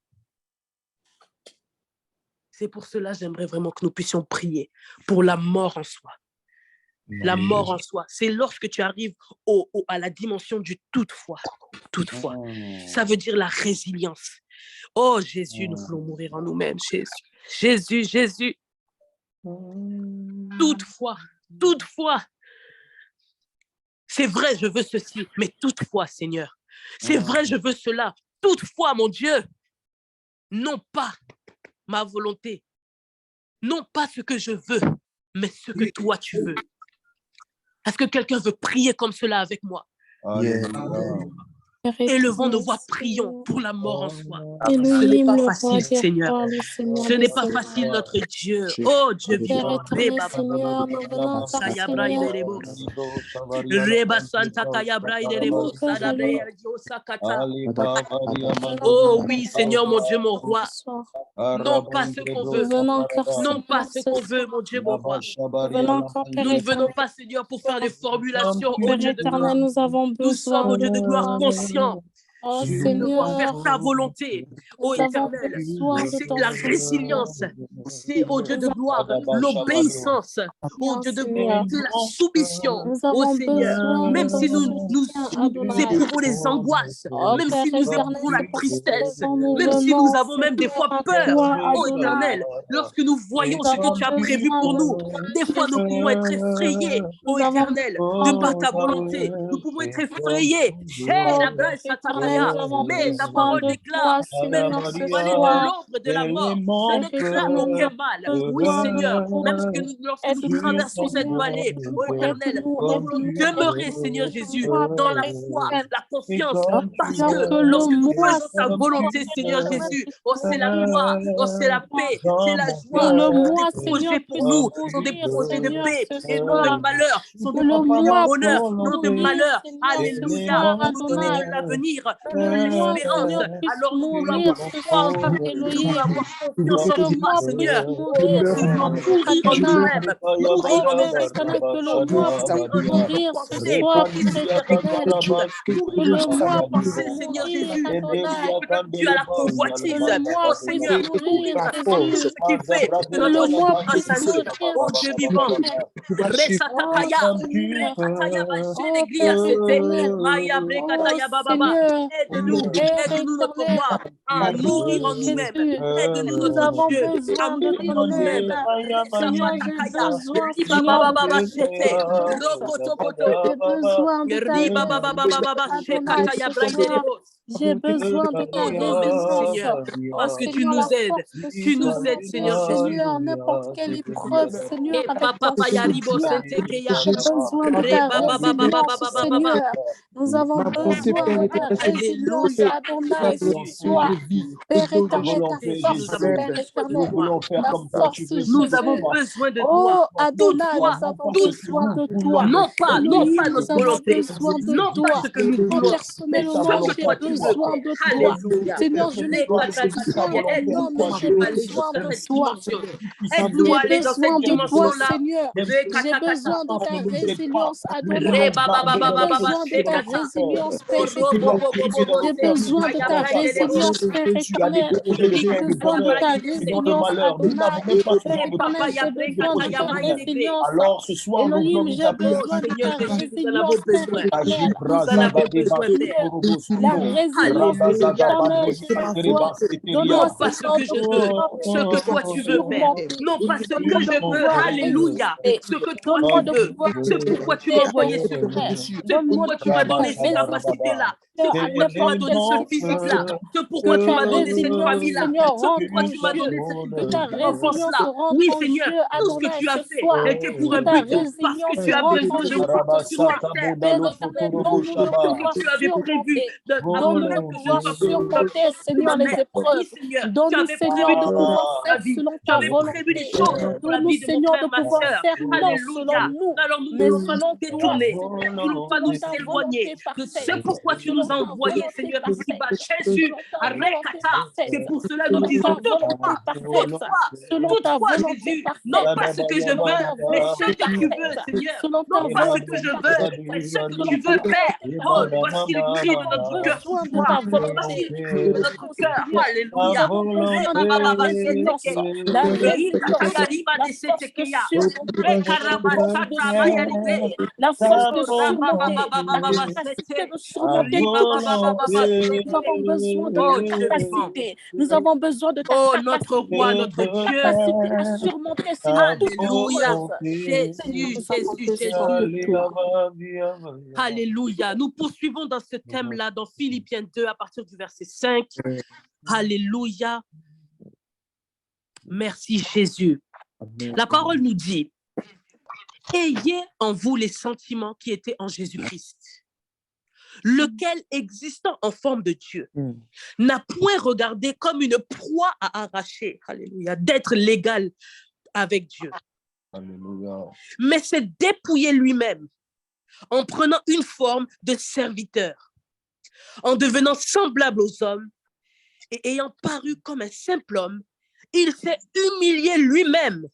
C'est pour cela, j'aimerais vraiment que nous puissions prier pour la mort en soi. La mort en soi, c'est lorsque tu arrives à la dimension du toutefois. Toutefois. Ça veut dire la résilience. Oh Jésus, nous voulons mourir en nous-mêmes. Jésus. Toutefois. C'est vrai, je veux ceci, mais toutefois, Seigneur. C'est vrai, je veux cela. Toutefois, mon Dieu, non pas ma volonté, non pas ce que je veux, mais ce que toi tu veux. Est-ce que quelqu'un veut prier comme cela avec moi? Élevons nos voix, prions pour la mort en soi. Ce n'est pas facile, Seigneur. Ce n'est pas facile, notre Dieu. Oh, Dieu vivant. Oh oui, Seigneur, mon Dieu, mon roi. Non pas ce qu'on veut. Non pas ce qu'on veut, mon Dieu, mon roi. Nous ne venons pas, Seigneur, pour faire des formulations, oh Dieu de gloire.
Nous avons besoin.
Nous sommes, au Dieu de gloire, conscients.
Oh
de
Seigneur,
devoir faire ta volonté, ô Éternel. C'est la résilience, c'est au Dieu de gloire, l'obéissance, au Dieu de gloire, c'est la soumission au Seigneur. Même si nous éprouvons les angoisses, même si nous éprouvons la tristesse, même si nous avons même des fois peur, ô Éternel, lorsque nous voyons ce que tu as prévu pour nous, des fois nous pouvons être effrayés, ô Éternel, de par ta volonté. Nous pouvons être effrayés. Mais ta parole déclare, même lorsque nous allons de l'ombre de la mort, je ne crains aucun mal. Oui, Seigneur, même lorsque nous traversons cette vallée, ô Éternel, nous voulons demeurer, Seigneur Jésus, dans la foi, la confiance, parce que lorsque nous faisons ta volonté, Seigneur Jésus, oh, c'est la gloire, oh, c'est la paix, c'est la joie. Des projets pour nous sont des projets de paix et non de malheur, sont des projets de bonheur, non de malheur. Alléluia, pour nous donner de l'avenir
Persévérance.
Seigneur,
Alors nous voulons
mourir
avoir
ce
foi en
soir,
toi. Nous
Elohim.
voulons avoir confiance en
Que
toi,
moi
Seigneur.
puisse
Oh,
mourir
nous
ce
voulons
soir,
mourir en
Adonai.
nous-mêmes. Mourir
Oh,
en nos
Père éternel, que le
sentiments.
moi
Mourir
puisse
en nos
mourir ce
pensées.
soir, Père
Seigneur
éternel.
Jésus,
Que
mourir
le
dans
moi
nos
puisse
pensées, Seigneur
mourir,
Jésus.
Adonai.
Peut-être dû à la
Que
convoitise.
le moi
Oh
puisse
Seigneur, mourir
mourir,
devant tout
Jésus.
ce qui fait
Que
notre
le moi
existence
puisse
à nous.
mourir,
Oh Dieu
Père
vivant.
éternel. Oh,
Resatakaya,
Seigneur.
Rekataya
Oh,
Basheneglia
Père
Sete,
éternel.
Maya
Oh,
Brekataya Bababa.
Seigneur.
Aide-nous,
Père
aide-nous notre
éternel.
roi à
Oh,
mourir en nous-mêmes.
Jésus.
Aide-nous
Nous
notre
avons
Dieu à
besoin de
mourir
ton
en
aide.
nous-mêmes.
Seigneur, j'ai
Resapatakaya,
besoin,
Riba
Seigneur, de
Baba
ta
Shete,
résilience.
Rokotokoto.
J'ai besoin de ta
Riba
résilience,
Baba
Adonai,
Shekataya
ce soir.
Branderebos.
J'ai besoin de ta
Oh non, merci
résilience.
Seigneur,
Oh
parce que tu
Seigneur,
nous
la
aides.
force de
Tu nous aides,
surmonter,
Seigneur Jésus.
Seigneur, n'importe quelle épreuve, Seigneur,
Et
avec
papa
ton
Yaribo
soutien.
Sentekeya.
J'ai besoin de ta
Reba
résilience,
Baba.
Seigneur. Nous avons besoin de ta résilience,
Alléluia.
Adonai, ce
Jésus.
soir. Père éternel, ta
Jésus, nous
force,
avons
Père
besoin de
éternel,
toi.
ta force,
Nous avons
Jésus.
besoin de toi.
Oh, Adonai,
Toutefois,
nous avons besoin
toutefois,
de toi.
non pas
Elohim, nous
notre
avons
volonté,
besoin de
non pas
toi.
ce que nous
Moi,
voulons, mais
personnellement,
ce que
j'ai
toi tu veux.
besoin de toi.
Alléluia.
Seigneur, je n'ai pas besoin de
Aide-nous
moi, mais
pour
j'ai
aller
besoin
jusqu'à
de
cette
toi.
dimension. Aide-nous
J'ai
à aller dans cette
besoin de toi,
dimension-là.
Seigneur. J'ai besoin de ta résilience, Adonai.
Reba
J'ai besoin de ta
shekata.
résilience,
Oh,
Père éternel. J'ai besoin de ta résilience, Père éternel. J'ai besoin de ta résilience, Adonai. Père éternel, j'ai besoin de ta résilience.
Alors ce soir, nous
Elohim,
nous
j'ai
appelons
Oh
besoin de
Seigneur
ta
Jésus, nous en avons
résilience, Père
besoin.
éternel.
Nous en
J'ai
avons besoin, Père.
la résilience, Père
Alléluia.
éternel, j'ai besoin. Donne-moi,
Non pas ce
Seigneur,
que
de
je veux,
pouvoir, Père
ce que
éternel,
toi tu veux faire.
surmonter.
Non pas ce que
Donne-moi de
je veux,
pouvoir
alléluia.
résister.
Ce que toi tu
Donne-moi de
veux,
pouvoir
c'est pourquoi tu m'as
résister, Père
envoyé ce
éternel.
fils, c'est
Donne-moi
pourquoi
de
tu m'as
pouvoir
donné cette
résister,
capacité-là, c'est
Seigneur, à
pourquoi tu m'as
n'importe
donné
quelle
ce fils-là,
situation.
c'est
Que
pourquoi tu
ta
m'as donné cette
résilience,
famille-là,
Seigneur,
c'est pourquoi
rentre en
tu m'as
jeu.
donné cette
Que ta
petite
résilience
enfance-là.
rentre
Oui,
en
Seigneur,
jeu,
tout ce que
Adonai,
tu as
ce
fait
soir.
était pour
Que
un
ta
but, parce que
résilience
tu as
rentre
besoin
en
de
jeu,
moi sur
Adonai.
cette terre.
Père
Oh
éternel,
Seigneur, tout
donne-nous de
ce que
pouvoir
tu avais prévu,
surmonter.
avant
Donne-nous de
même que je ne
pouvoir
sois conçue
surmonter,
de ma
Seigneur, les
mère. Oui,
épreuves.
Seigneur, tu
Donne-nous,
avais
Seigneur,
prévu
de
des choses
pouvoir
pour ma
faire
vie.
selon
Tu
ta
avais prévu des
volonté.
choses pour la
Donne-nous,
vie de mon
Seigneur,
frère,
de
ma
pouvoir
soeur.
faire non selon
Alléluia.
nous,
Alors nous ne
mais
voulons pas nous
selon toi,
détourner.
Seigneur,
Nous ne voulons pas nous
selon ta
éloigner
volonté
de ce
parfaite,
pourquoi tu nous
selon
as
ta
envoyés,
volonté
Seigneur
parfaite,
Ici-bas. Jésus,
selon ta volonté
Rekata.
parfaite,
C'est pour cela que nous
selon
disons
ta volonté parfaite, selon ta
toutefois,
volonté
Jésus, non
parfaite,
pas ce que je
selon
veux,
ta
mais
volonté
ce que tu veux,
parfaite,
Seigneur.
selon
Non
ta
pas ce que
volonté
je veux,
parfaite,
mais ce que
selon
tu
ta
veux faire.
volonté
Oh,
parfaite.
voici le cri de
Nous avons
notre cœur ce
besoin de
soir.
ta volonté.
Voici le cri de notre
Oh
cœur.
Seigneur, nous
Alléluia.
avons besoin de ta résilience, la résilience, la force de surmonter, la force de surmonter, la force de surmonter, la capacité de surmonter toute chose. Nous avons besoin de
Oh,
ta
Dieu vivant.
capacité. Nous avons besoin de ta
Oh, notre roi,
capacité,
notre
ta
Dieu.
capacité de surmonter, Seigneur, toute
Alléluia.
chose. Seigneur,
Jésus,
nous avons
Jésus,
besoin
Jésus.
de toi.
Alléluia. Nous poursuivons dans ce thème-là, dans Philippiens 2, à partir du verset 5. Alléluia. Merci Jésus. La parole nous dit, ayez en vous les sentiments qui étaient en Jésus-Christ, lequel, existant en forme de Dieu, n'a point regardé comme une proie à arracher, alléluia, d'être l'égal avec Dieu.
Alléluia.
Mais s'est dépouillé lui-même en prenant une forme de serviteur, en devenant semblable aux hommes et ayant paru comme un simple homme, il s'est humilié lui-même,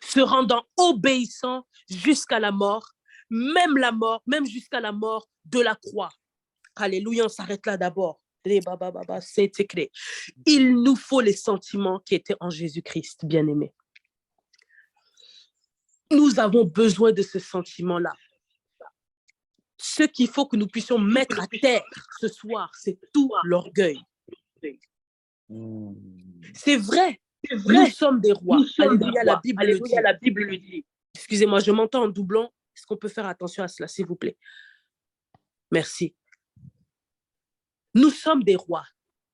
se rendant obéissant jusqu'à la mort, même jusqu'à la mort de la croix. Alléluia, on s'arrête là d'abord. C'est écrit. Il nous faut les sentiments qui étaient en Jésus-Christ, bien-aimés. Nous avons besoin de ce sentiment-là. Ce qu'il faut que nous puissions mettre à terre ce soir, c'est tout l'orgueil. C'est vrai, nous sommes des rois. Alléluia, la Bible le dit. Excusez-moi, je m'entends en doublon. Est-ce qu'on peut faire attention à cela, s'il vous plaît? Merci. Nous sommes des rois.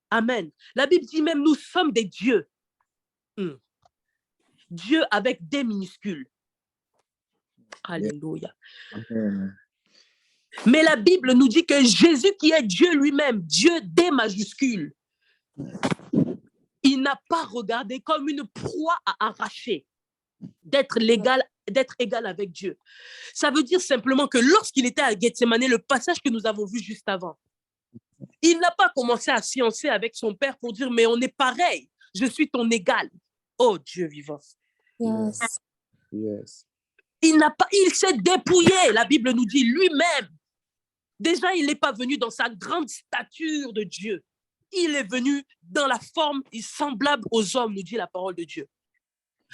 Amen. La Bible dit même, nous sommes des dieux. Dieu avec des minuscules. Alléluia.
Amen.
Mais la Bible nous dit que Jésus qui est Dieu lui-même, Dieu des majuscules, il n'a pas regardé comme une proie à arracher, d'être égal avec Dieu. Ça veut dire simplement que lorsqu'il était à Gethsémani, le passage que nous avons vu juste avant, Il n'a pas commencé à sciencer avec son père pour dire, mais on est pareil, je suis ton égal. Oh Dieu vivant.
Yes.
Yes.
Il s'est dépouillé, la Bible nous dit lui-même. Déjà, il n'est pas venu dans sa grande stature de Dieu. Il est venu dans la forme semblable aux hommes, nous dit la parole de Dieu.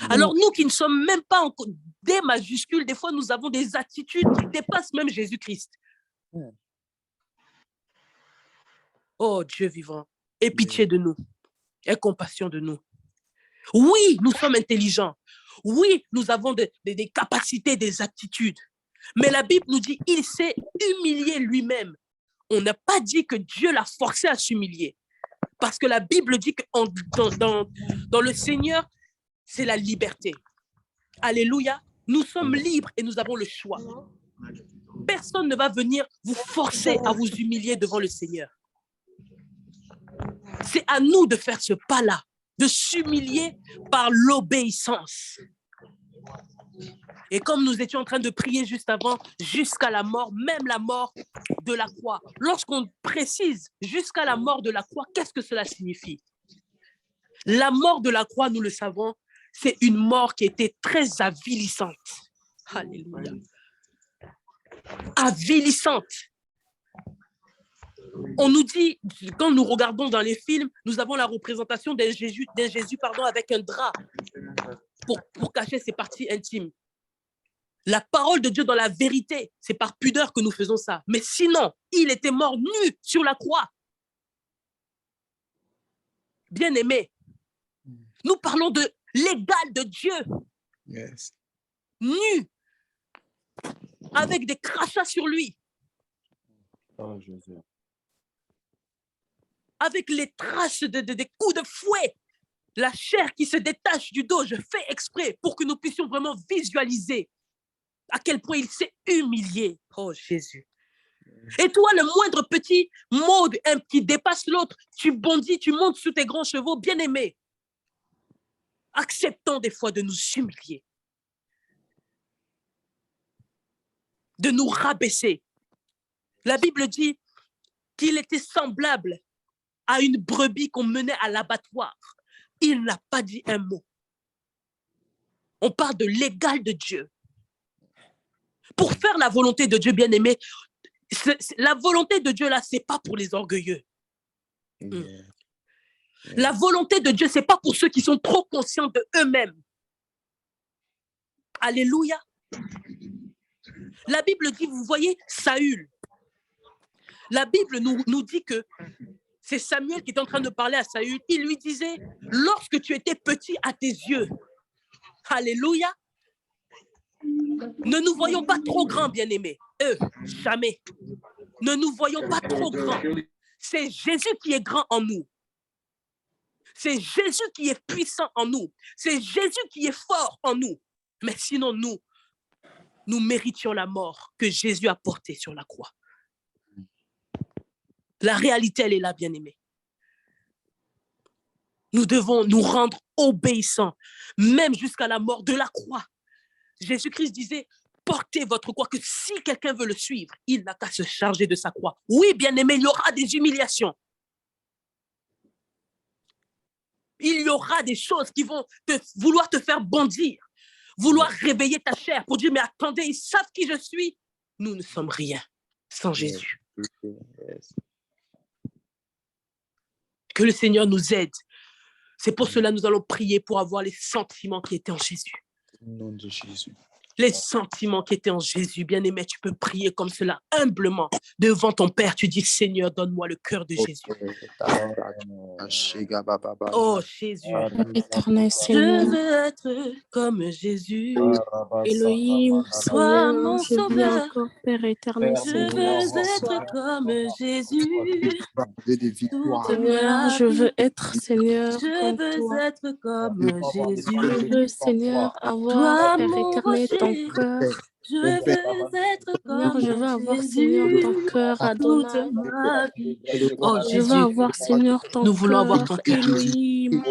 Alors nous qui ne sommes même pas encore des majuscules, des fois nous avons des attitudes qui dépassent même Jésus-Christ. Oh Dieu vivant, aie pitié de nous, aie compassion de nous. Oui, nous sommes intelligents. Oui, nous avons des capacités, des aptitudes. Mais la Bible nous dit, il s'est humilié lui-même. On n'a pas dit que Dieu l'a forcé à s'humilier. Parce que la Bible dit que dans le Seigneur, c'est la liberté. Alléluia. Nous sommes libres et nous avons le choix. Personne ne va venir vous forcer à vous humilier devant le Seigneur. C'est à nous de faire ce pas-là, de s'humilier par l'obéissance. Et comme nous étions en train de prier juste avant, jusqu'à la mort, même la mort de la croix. Lorsqu'on précise jusqu'à la mort de la croix, qu'est-ce que cela signifie? La mort de la croix, nous le savons, c'est une mort qui était très avilissante. Alléluia. Avilissante. On nous dit, quand nous regardons dans les films, nous avons la représentation d'un Jésus avec un drap pour cacher ses parties intimes. La parole de Dieu dans la vérité, c'est par pudeur que nous faisons ça. Mais sinon, il était mort nu sur la croix. Bien-aimé, nous parlons de l'égal de Dieu.
Yes.
Nu, avec des crachats sur lui.
Oh, Jésus.
Avec les traces des coups de fouet, la chair qui se détache du dos, je fais exprès pour que nous puissions vraiment visualiser à quel point il s'est humilié. Oh Jésus. Et toi, le moindre petit mot qui dépasse l'autre, tu bondis, tu montes sous tes grands chevaux, bien-aimé. Acceptons des fois de nous humilier, de nous rabaisser. La Bible dit qu'il était semblable à une brebis qu'on menait à l'abattoir. Il n'a pas dit un mot. On parle de l'égal de Dieu. Pour faire la volonté de Dieu, bien-aimé, la volonté de Dieu, là, ce n'est pas pour les orgueilleux.
Yeah.
La volonté de Dieu, ce n'est pas pour ceux qui sont trop conscients d'eux-mêmes. Alléluia. La Bible dit, vous voyez, Saül. La Bible nous dit que c'est Samuel qui est en train de parler à Saül. Il lui disait, lorsque tu étais petit à tes yeux, alléluia, ne nous voyons pas trop grands, bien-aimés. Jamais. Ne nous voyons pas trop grands. C'est Jésus qui est grand en nous. C'est Jésus qui est puissant en nous. C'est Jésus qui est fort en nous. Mais sinon, nous méritions la mort que Jésus a portée sur la croix. La réalité, elle est là, bien-aimés. Nous devons nous rendre obéissants, même jusqu'à la mort de la croix. Jésus-Christ disait, portez votre croix, que si quelqu'un veut le suivre, il n'a qu'à se charger de sa croix. Oui, bien-aimé, il y aura des humiliations. Il y aura des choses qui vont vouloir te faire bondir, vouloir réveiller ta chair pour dire, mais attendez, ils savent qui je suis. Nous ne sommes rien sans Jésus.
Yes.
Que le Seigneur nous aide. C'est pour cela que nous allons prier pour avoir les sentiments qui étaient en Jésus.
Au nom de Jésus.
Les sentiments qui étaient en Jésus, bien-aimé, tu peux prier comme cela, humblement, devant ton Père. Tu dis, Seigneur, donne-moi le cœur de Jésus. Oh, Jésus.
Éternel
Je
Seigneur,
veux être comme Jésus.
Elohim,
Sois mon
je viens
sauveur.
encore, Père éternel
Je
Seigneur.
veux être comme Jésus.
Seigneur, je veux être, Seigneur,
Je
comme
veux
toi.
être comme
Je
Jésus.
veux, Seigneur, avoir,
Toi,
Père
mon
éternel, ton
rocher.
cœur. Je veux être
Seigneur,
comme
je veux avoir, Seigneur,
Jésus
ton cœur,
toute
Adonai.
ma vie. Oh
Je veux
Jésus,
avoir, Seigneur, ton
Nous voulons avoir
cœur,
ton cœur, Jésus.
Elohim.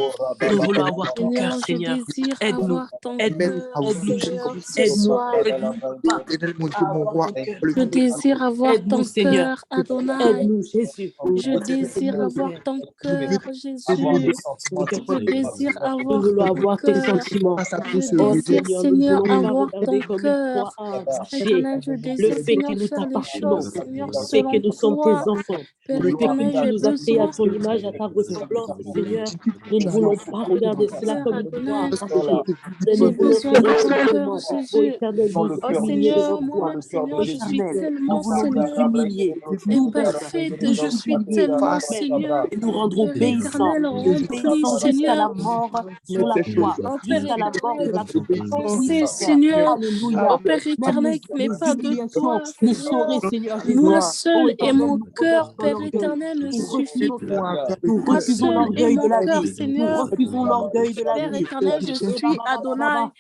Nous voulons avoir ton cœur,
Seigneur, je
Seigneur.
désire
Aide-nous,
avoir ton
aide-nous,
cœur,
aide-nous,
Seigneur,
Jésus.
ce
Aide-nous,
soir.
aide-nous, papa, à avoir ton cœur.
Je désire avoir
Aide-nous,
ton
Seigneur.
cœur, Adonai.
Aide-nous, Jésus.
Je désire
Aide-nous,
avoir
Père.
ton cœur,
Aide-nous,
Jésus.
ton cœur,
Je
Père.
désire
Nous
avoir
voulons
ton
avoir tes
cœur.
sentiments.
Je
Oh
désire,
Seigneur, nous ne
Seigneur,
voulons pas
avoir
regarder
ton
comme une
cœur.
proie entier
Éternel, je
le
désire,
fait que
Seigneur,
nous
faire les
t'appartenons,
choses, Seigneur,
le fait que
selon
nous sommes tes
toi.
enfants,
Père
le fait que
éternel,
tu
j'ai
nous as créés à
besoin
ton image, à ta ressemblance, Seigneur. Nous ne
de
voulons
ton
pas regarder cela
cœur,
comme une proie
Adonai.
arrachée, mais nous
J'ai
voulons
besoin
faire
de
un
ton cœur,
simplement, ô
Jésus.
Éternel, nous
Oh
humilier
Seigneur,
devant toi.
moi-même,
Ô
Seigneur, je suis
Éternel, nous
tellement,
voulons nous
Seigneur,
humilier, nous-mêmes,
imparfaite.
nous
Je suis
humilier
tellement,
nous-mêmes
Seigneur.
et nous rendre
Père
obéissants,
éternel, remplis,
obéissants jusqu'à
Seigneur.
la mort sur la croix,
Oh Père
jusqu'à la mort
éternel,
que la
toute
croix
pensée,
puisse faire.
Seigneur.
Alléluia.
Oh Père
Même
éternel, qui n'est
les
pas de
humiliations
toi,
ne
Seigneur.
sauraient, Seigneur Jésus.
Moi
Oh
seul et
Éternel,
mon
nous
cœur,
remettre dans
Père
l'orgueil.
éternel, ne
Nous
suffit
refusons
pas.
cela. Nous
Moi
refusons
seul et
l'orgueil de
mon
la
cœur,
vie. Nous
Seigneur.
refusons l'orgueil de la
Père
vie.
éternel, je
Eh, ba,
suis
ba, ba, ba, ba,
Adonai,
ba.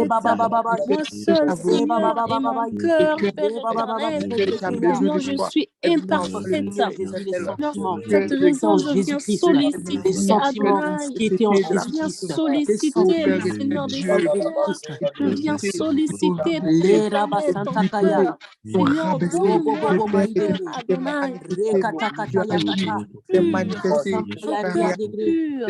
imparfaite. Moi seul,
Eh, ba, ba,
Seigneur,
ba,
et
ba, ba,
mon
ba.
cœur, Père
Eh, ba, ba, ba, ba,
éternel.
Seigneur.
Seigneur, je suis
Oh
imparfaite.
Seigneur Jésus, les
Seigneur, c'est
sentiments
pour cette
qui étaient
raison,
en
je viens
Jésus-Christ, les
solliciter
sentiments
Adonai.
qui étaient en
Je viens
Jésus-Christ, les
solliciter le
sentiments
Seigneur
qui
des
étaient en
Seigneurs.
Jésus-Christ.
Je viens solliciter, Père
Les
éternel, ton
Rabasantakaya,
cœur. Seigneur, donne-moi
Robobobo
ton cœur,
Maïdebe,
Adonai.
Rekatakatayakata,
Pur, un
Bosantaya
cœur
Riadegre,
pur,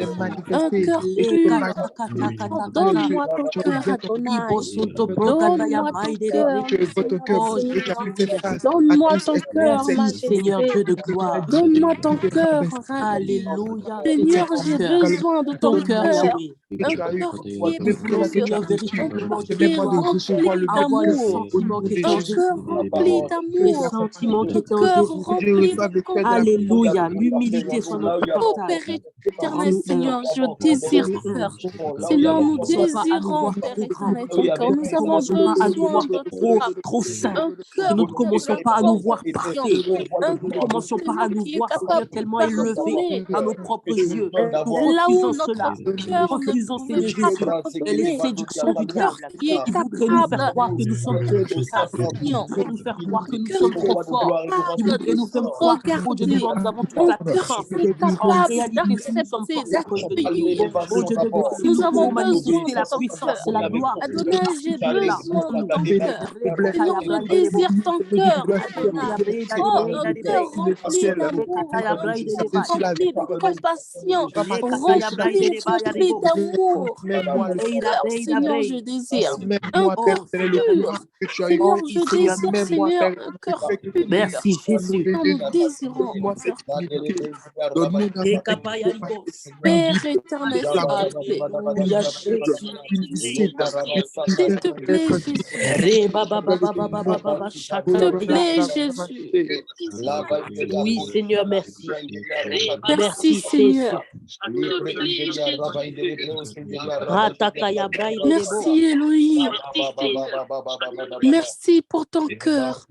un cœur
Les
pur. Seigneur,
Katakatakata,
donne-moi ton cœur, Adonai.
Ibosunto Brokataya
Donne-moi ton
Maïdebe.
cœur, le Seigneur des
Oh
Seigneurs.
Jésus, merci.
Donne-moi ton cœur,
Merci Seigneur
majesté.
Dieu de gloire.
Donne-moi ton cœur, rempli.
Alléluia, c'est
Seigneur,
ton
j'ai
cœur.
besoin de ton
Ton cœur
cœur.
Yahweh.
Un cœur qui est
Nous voulons
pur,
Seigneur
un
véritablement
cœur
te
qui est
dire,
rempli
envoie le
d'amour.
sentiment qui était
Un
en
cœur
Jésus-Christ.
rempli
Les
d'amour.
sentiments qui
Un
étaient en
cœur
Jésus-Christ.
rempli de compassion.
Alléluia, l'humilité soit notre
Oh
partage.
Père éternel,
Rends-nous humbles.
Seigneur, je désire
Rends-nous
cœur.
humbles. Ne
Seigneur,
nous
nous
commençons pas à nous
désirons,
voir
Père
trop grands.
éternel, ton cœur.
Que nous
Nous
ne
avons
commençons pas à nous
besoin
voir
de
trop,
toi.
trop saints.
Un
Que
cœur,
nous ne commençons
Seigneur,
pas à nous voir
compassion.
parfaits.
Un
Que nous ne
cœur,
commençons pas à
Seigneur,
nous
qui est
voir, Seigneur,
capable de
tellement élevés
pardonner.
à nos propres yeux. Nous
Là où
refusons
notre
cela. Nous
cœur ne
refusons,
veut
Seigneur
pas
Jésus, et les
pardonner.
séductions
Un
du
cœur
diable
qui est
qui voudrait nous faire
capable
croire que nous sommes trop puissants, qui
compassion.
voudrait nous faire croire que
Un
nous
cœur
sommes
qui est
trop forts, qui
capable
voudrait
de
nous
se
faire croire qu'au Dieu de
regarder.
gloire, nous avons toute
Un
la
cœur qui
puissance.
est
Car en
capable
réalité, si nous sommes
d'accepter,
forts, c'est à cause de toi.
d'accueillir.
Au Dieu de gloire, si
Nous
nous
avons
pouvons
besoin
manifester
de
la
ton
puissance et
cœur.
la gloire, c'est
Adonai,
parce que
j'ai
tu es là
besoin
en
de
nous.
ton cœur. Seigneur, je désire ton cœur, Adonai. Oh, un cœur rempli d'amour, un cœur rempli de compassion, rempli d'amour. Un cœur, Seigneur, je désire. Un
Oh
cœur
Seigneur,
pur. Seigneur,
oh oui
je
Seigneur,
désire,
merci.
Seigneur, un cœur pur.
Merci Jésus.
Seigneur, nous désirons un cœur
Ekapayaribos.
Père éternel, s'il te plaît.
Alléluia Jésus.
S'il te plaît, Jésus.
Rebababababababa
S'il te
shatakaya.
plaît, Jésus.
Oui Seigneur, merci.
Merci,
Merci Jésus.
Seigneur.
Ratakaya braidebo.
Merci, Elohim. Merci pour ton cœur.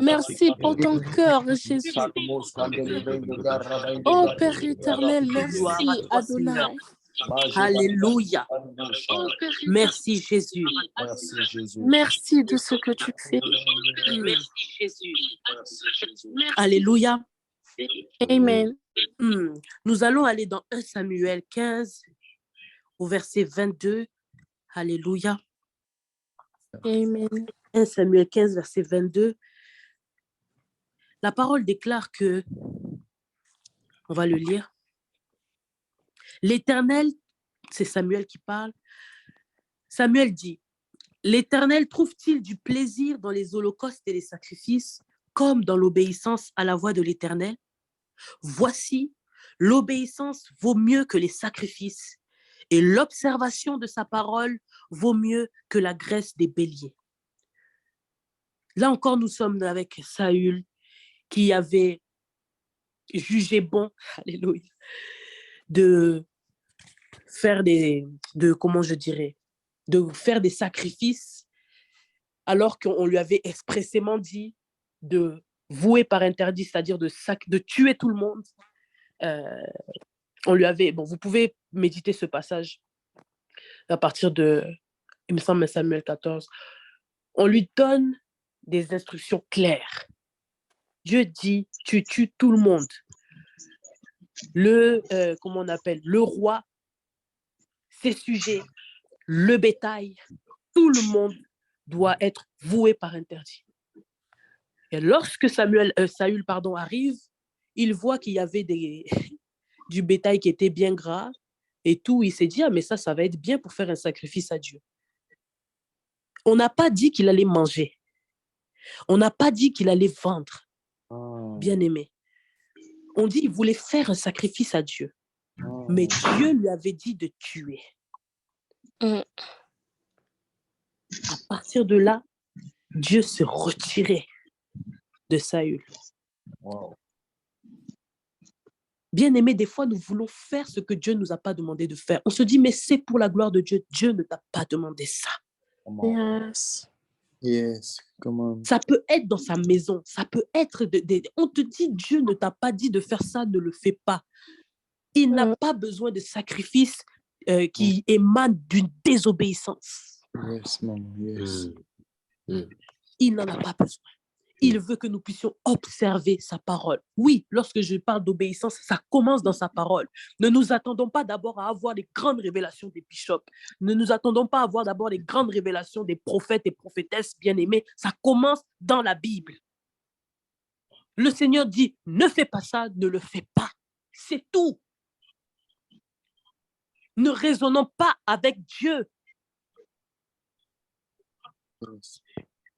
Merci pour ton cœur, Jésus. Oh Père éternel,
Gloire à
merci,
toi Seigneur.
Adonai.
Alléluia. Merci Jésus.
Merci de ce que tu fais.
Alléluia.
Amen.
Nous allons aller dans 1 Samuel 15 au verset 22. Alléluia.
Amen.
1 Samuel 15, verset 22. La parole déclare que, on va le lire, l'Éternel, c'est Samuel qui parle, Samuel dit, l'Éternel trouve-t-il du plaisir dans les holocaustes et les sacrifices, comme dans l'obéissance à la voix de l'Éternel? Voici, l'obéissance vaut mieux que les sacrifices, et l'observation de sa parole vaut mieux que la graisse des béliers. Là encore, nous sommes avec Saül, qui avait jugé bon, alléluia, de faire des sacrifices, alors qu'on lui avait expressément dit de vouer par interdit, c'est-à-dire de tuer tout le monde. On lui avait, vous pouvez méditer ce passage à partir de il me semble Samuel 14, on lui donne des instructions claires. Dieu dit, tu tues tout le monde. Comment on appelle, le roi, ses sujets, le bétail, tout le monde doit être voué par interdit. Et lorsque Saül arrive, il voit qu'il y avait du bétail qui était bien gras et tout. Il s'est dit, mais ça va être bien pour faire un sacrifice à Dieu. On n'a pas dit qu'il allait manger. On n'a pas dit qu'il allait vendre. Bien aimé. On dit qu'il voulait faire un sacrifice à Dieu. Mais Dieu lui avait dit de tuer. À partir de là, Dieu se retirait de Saül.
Wow.
Bien aimé, des fois, nous voulons faire ce que Dieu ne nous a pas demandé de faire. On se dit, mais c'est pour la gloire de Dieu. Dieu ne t'a pas demandé ça.
Yes.
Yes, come on.
Ça peut être dans sa maison. Ça peut être... On te dit, Dieu ne t'a pas dit de faire ça, ne le fais pas. Il n'a pas besoin de sacrifice qui émane d'une désobéissance.
Yes, maman, yes.
Il n'en a pas besoin. Il veut que nous puissions observer sa parole. Oui, lorsque je parle d'obéissance, ça commence dans sa parole. Ne nous attendons pas d'abord à avoir les grandes révélations des bishops. Ne nous attendons pas à avoir d'abord les grandes révélations des prophètes et prophétesses bien-aimés. Ça commence dans la Bible. Le Seigneur dit, ne fais pas ça, ne le fais pas. C'est tout. Ne raisonnons pas avec Dieu.
Yes.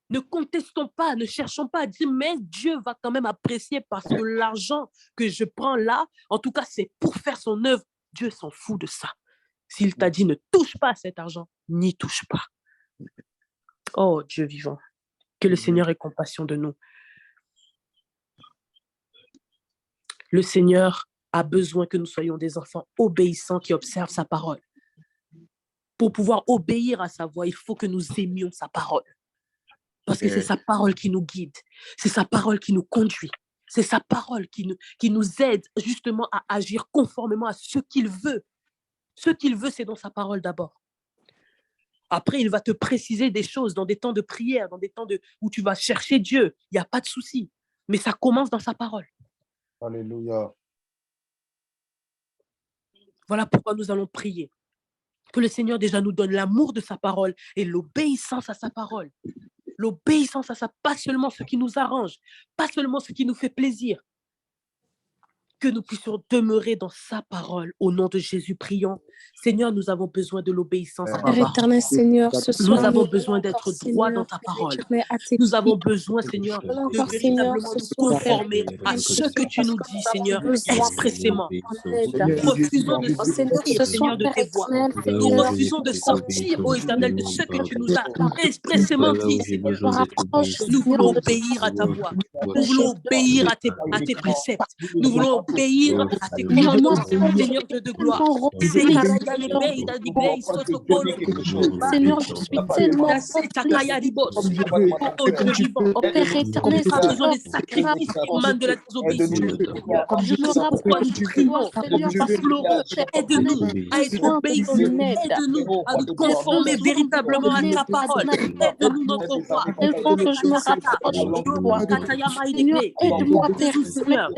Ne contestons pas, ne cherchons pas à dire, mais Dieu va quand même apprécier parce que l'argent que je prends là, en tout cas, c'est pour faire son œuvre. Dieu s'en fout de ça. S'il t'a dit, ne touche pas à cet argent, n'y touche pas. Oh, Dieu vivant, que le Seigneur ait compassion de nous. Le Seigneur a besoin que nous soyons des enfants obéissants qui observent sa parole. Pour pouvoir obéir à sa voix, il faut que nous aimions sa parole. Parce que c'est sa parole qui nous guide. C'est sa parole qui nous conduit. C'est sa parole qui nous aide justement à agir conformément à ce qu'il veut. Ce qu'il veut, c'est dans sa parole d'abord. Après, il va te préciser des choses dans des temps de prière, dans des temps où tu vas chercher Dieu. Il n'y a pas de souci. Mais ça commence dans sa parole.
Alléluia.
Voilà pourquoi nous allons prier. Que le Seigneur déjà nous donne l'amour de sa parole et l'obéissance à sa parole. L'obéissance à ça, pas seulement ce qui nous arrange, pas seulement ce qui nous fait plaisir. Que nous puissions demeurer dans sa parole. Au nom de Jésus, prions. Seigneur, nous avons besoin de l'obéissance à ta
Père
parole.
éternel, Seigneur, ce soir,
Nous avons besoin d'être droits dans ta parole. Nous avons besoin, Seigneur, de véritablement nous conformer à ce que tu nous dis, Seigneur, expressément. Nous refusons de sortir, Seigneur, de tes voies. Nous refusons de sortir, ô Éternel, de ce que tu nous as expressément dit, Seigneur. Nous voulons obéir à ta voix. Nous voulons obéir à tes préceptes. Nous voulons obéir à tes commandements, Seigneur Dieu de gloire.
Seigneur, je suis tellement
Oh Dieu vivant,
Père éternel,
pas besoin de sacrifices qui émanent de la désobéissance.
je me rapproche de toi, Seigneur,
Aide-nous à être obéissants. Aide-nous à nous conformer véritablement à ta parole. Aide-nous, notre roi.
tellement que je me rapproche de toi. Seigneur, aide-moi, Père
Seigneur,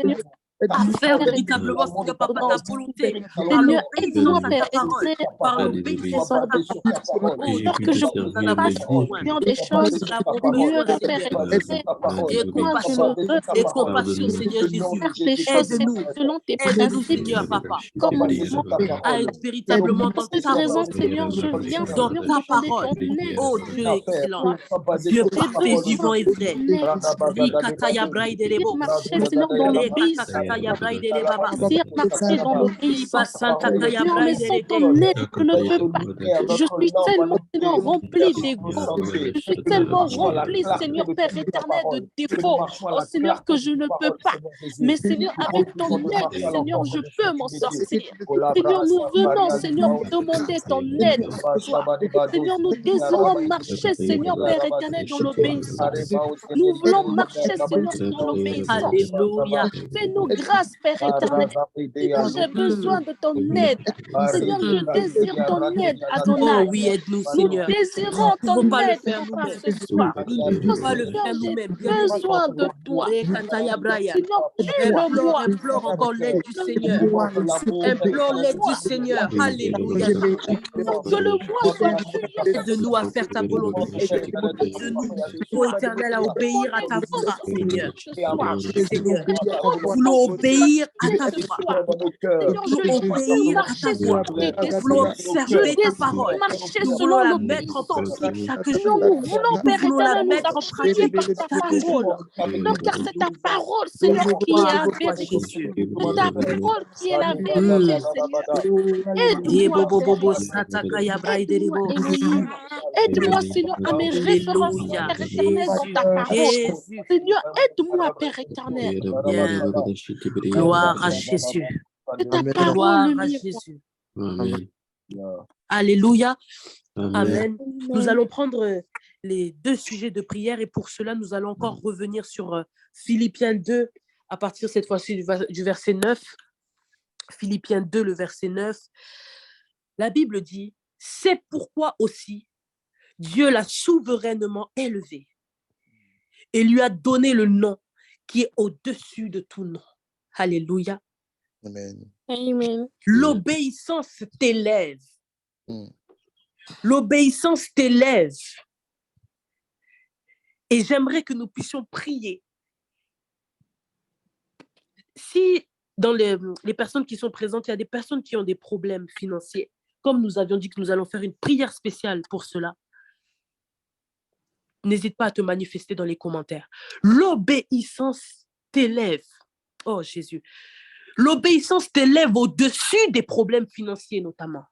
à faire véritablement ce que papa ta volonté.
Seigneur, aide-moi, Père
éternel, par l'obéissance à ta parole. Oh,
que je fasse des choses mieux, Père éternel.
Et compassion, Seigneur Jésus.
Des choses selon tes
Aide-nous,
principes.
Seigneur, papa.
Comme
À être véritablement dans
cette
ta
raison,
parole.
Seigneur, je viens,
Dans
Seigneur,
ta
demander
parole.
ton aide.
Oh Dieu excellent. Dieu parfait, vivant et vrai. Rikataya Braïdelebo.
Marcher, Seigneur, dans l'obéissance.
Rikataya Braïdeleba.
Marcher dans l'obéissance. Seigneur, mais sans ton aide, je ne peux pas. Je suis tellement, Seigneur, rempli d'ego. Je suis tellement rempli, Seigneur, Père éternel, de défauts. Oh Seigneur, que je ne peux pas. Mais Seigneur, avec ton aide, Seigneur, je peux m'en sortir. Seigneur, nous venons, Seigneur, demander ton aide. Seigneur, nous désirons marcher, Seigneur, Père éternel, dans l'obéissance. Nous voulons marcher, Seigneur, dans l'obéissance.
Alléluia.
Fais-nous grâce, Père éternel. Seigneur, j'ai besoin de ton aide. Seigneur, je désire ton aide,
Oh
Adonai.
oui, aide-nous,
Nous
Seigneur.
désirons
Nous ne pouvons
ton
pas le
aide,
faire
Papa,
nous-mêmes.
ce soir.
Nous ne pouvons
Oh,
pas le
Seigneur,
faire
j'ai
nous-mêmes, bien-aimé.
besoin de toi.
Rekataya Braya.
Seigneur,
Implore,
aide-moi.
implore encore l'aide du Seigneur.
Aide-moi.
Implore l'aide du Seigneur. Alléluia.
Que le moi soit tué.
Aide-nous à faire ta volonté. Aide-nous, ô Éternel, à obéir à ta voix, Seigneur.
Ce soir.
Seigneur,
Oh,
nous voulons obéir à ta
ce
voix.
soir.
Nous
Seigneur,
voulons
je désire
obéir à ta
marcher
voix.
selon tes
Nous voulons
desseins. Je
observer ta
désire
parole.
marcher
Nous voulons
selon
la mettre en
l'obéissance.
pratique chaque
Seigneur,
jour.
nous voulons,
Nous
Père
voulons la
éternel, nous
mettre en
appuyer
pratique
par ta
chaque
parole.
jour.
Seigneur, car c'est ta parole,
Oh,
Seigneur, qui est
gloire
la
à toi,
vérité.
Jésus.
C'est ta parole qui est la vérité, Seigneur. Aide-moi, Père
Yebobobobo
éternel.
satakaya
Aide-moi,
braïderebo.
Elohim. Aide-moi, Seigneur, à me référencer,
Alléluia.
Père éternel, dans
Jésus.
ta parole.
Jésus.
Seigneur, aide-moi, Père éternel.
Bien. Gloire à Jésus.
C'est ta
Amen.
parole,
Gloire
le
à
miroir.
Jésus.
Amen.
Alléluia.
Amen.
Amen. Nous allons prendre les deux sujets de prière et pour cela, nous allons encore revenir sur Philippiens 2 à partir cette fois-ci du verset 9. Philippiens 2, le verset 9. La Bible dit, c'est pourquoi aussi Dieu l'a souverainement élevé et lui a donné le nom qui est au-dessus de tout nom. Alléluia.
Amen.
Amen.
L'obéissance t'élève.
Mm.
L'obéissance t'élève. Et j'aimerais que nous puissions prier. Si dans les personnes qui sont présentes, il y a des personnes qui ont des problèmes financiers, comme nous avions dit que nous allons faire une prière spéciale pour cela, n'hésite pas à te manifester dans les commentaires. L'obéissance t'élève. Oh Jésus. L'obéissance t'élève au-dessus des problèmes financiers notamment.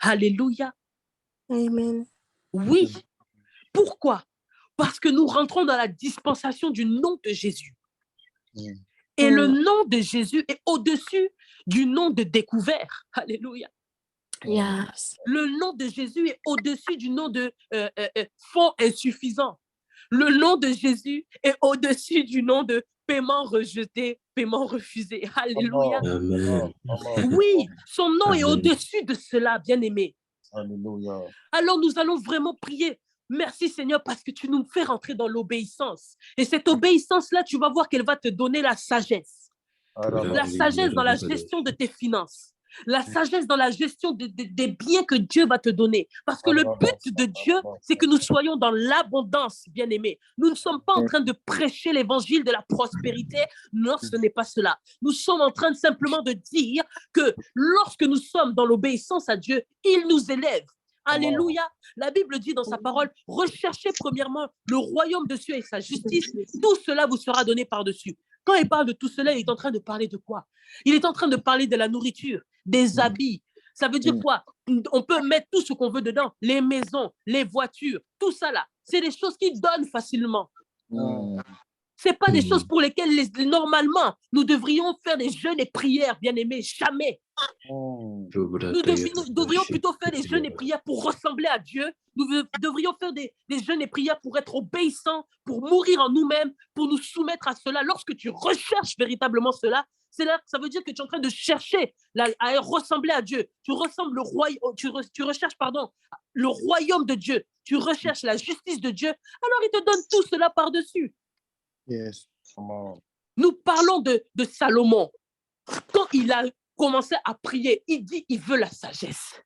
Alléluia.
Amen.
Oui. Pourquoi? Parce que nous rentrons dans la dispensation du nom de Jésus.
Mm.
Et le nom de Jésus est au-dessus du nom de découvert. Alléluia.
Yes.
Le nom de Jésus est au-dessus du nom de fonds insuffisant. Le nom de Jésus est au-dessus du nom de paiement rejeté, paiement refusé. Alléluia.
Amen.
Oui, son nom est
Amen.
au-dessus de cela, bien-aimé.
Alléluia.
Alors nous allons vraiment prier. Merci Seigneur parce que tu nous fais rentrer dans l'obéissance. Et cette obéissance-là, tu vas voir qu'elle va te donner la sagesse. La sagesse dans la gestion de tes finances. La sagesse dans la gestion des biens que Dieu va te donner. Parce que le but de Dieu, c'est que nous soyons dans l'abondance, bien-aimés. Nous ne sommes pas en train de prêcher l'évangile de la prospérité. Non, ce n'est pas cela. Nous sommes en train simplement de dire que lorsque nous sommes dans l'obéissance à Dieu, il nous élève. Alléluia. La Bible dit dans sa parole, recherchez premièrement le royaume de Dieu et sa justice. Tout cela vous sera donné par-dessus. Quand il parle de tout cela, il est en train de parler de quoi? Il est en train de parler de la nourriture, des habits. Ça veut dire quoi? On peut mettre tout ce qu'on veut dedans. Les maisons, les voitures, tout ça là. C'est des choses qui donnent facilement.
Mm.
Ce n'est pas des choses pour lesquelles normalement nous devrions faire des jeûnes et prières, bien-aimés. Jamais.
Mm.
Nous devrions plutôt faire des jeûnes et prières pour ressembler à Dieu. Nous devrions faire des jeûnes et prières pour être obéissants, pour mourir en nous-mêmes, pour nous soumettre à cela. Lorsque tu recherches véritablement cela, ça veut dire que tu es en train de chercher à ressembler à Dieu. Tu recherches le royaume de Dieu. Tu recherches la justice de Dieu. Alors il te donne tout cela par-dessus.
Yes. Come on.
Nous parlons de Salomon. Quand il a commencé à prier, il dit il veut la sagesse.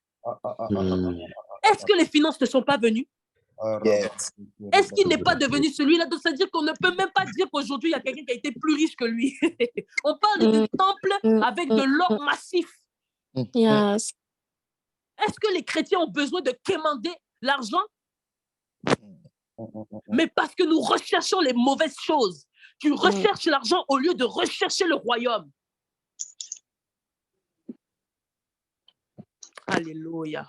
Est-ce que les finances ne sont pas venues?
Yes.
Est-ce qu'il n'est pas devenu celui-là? Donc, c'est-à-dire qu'on ne peut même pas dire qu'aujourd'hui, il y a quelqu'un qui a été plus riche que lui. On parle du temple avec de l'or massif.
Yes.
Est-ce que les chrétiens ont besoin de quémander l'argent? Mais parce que nous recherchons les mauvaises choses. Tu recherches l'argent au lieu de rechercher le royaume. Alléluia.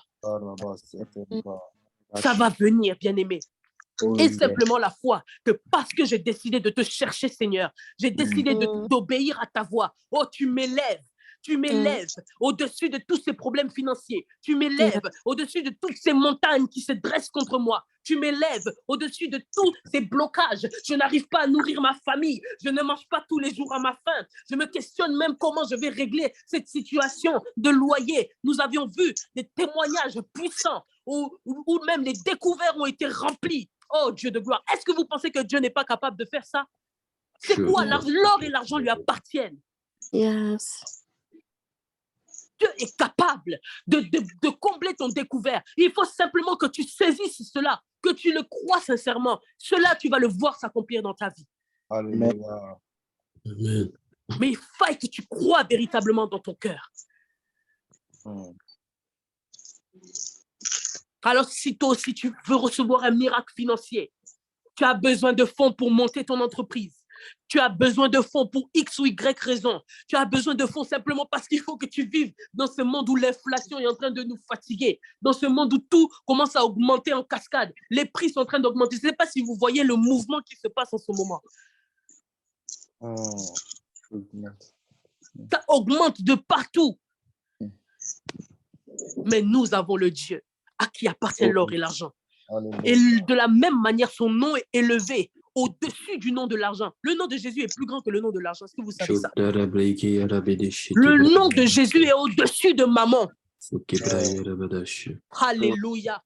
Ça va venir, bien-aimé. Et simplement la foi, que parce que j'ai décidé de te chercher, Seigneur, j'ai décidé d'obéir à ta voix. Oh, tu m'élèves. Tu m'élèves au-dessus de tous ces problèmes financiers. Tu m'élèves au-dessus de toutes ces montagnes qui se dressent contre moi. Tu m'élèves au-dessus de tous ces blocages. Je n'arrive pas à nourrir ma famille. Je ne mange pas tous les jours à ma faim. Je me questionne même comment je vais régler cette situation de loyer. Nous avions vu des témoignages puissants où même les découvertes ont été remplies. Oh Dieu de gloire, est-ce que vous pensez que Dieu n'est pas capable de faire ça? C'est quoi? L'or et l'argent lui appartiennent.
Yes.
Dieu est capable de combler ton découvert. Il faut simplement que tu saisisses cela, que tu le crois sincèrement. Cela, tu vas le voir s'accomplir dans ta vie.
Alléluia.
Amen.
Mais il faut que tu crois véritablement dans ton cœur. Alors, si toi aussi, tu veux recevoir un miracle financier, tu as besoin de fonds pour monter ton entreprise. Tu as besoin de fonds pour X ou Y raison. Tu as besoin de fonds simplement parce qu'il faut que tu vives dans ce monde où l'inflation est en train de nous fatiguer, dans ce monde où tout commence à augmenter en cascade. Les prix sont en train d'augmenter. Je ne sais pas si vous voyez le mouvement qui se passe en ce moment. Ça augmente de partout. Mais nous avons le Dieu à qui appartient l'or et l'argent. Et de la même manière, son nom est élevé au-dessus du nom de l'argent. Le nom de Jésus est plus grand que le nom de l'argent. Est-ce que vous savez ça? Le nom de Jésus est au-dessus de maman. Alléluia.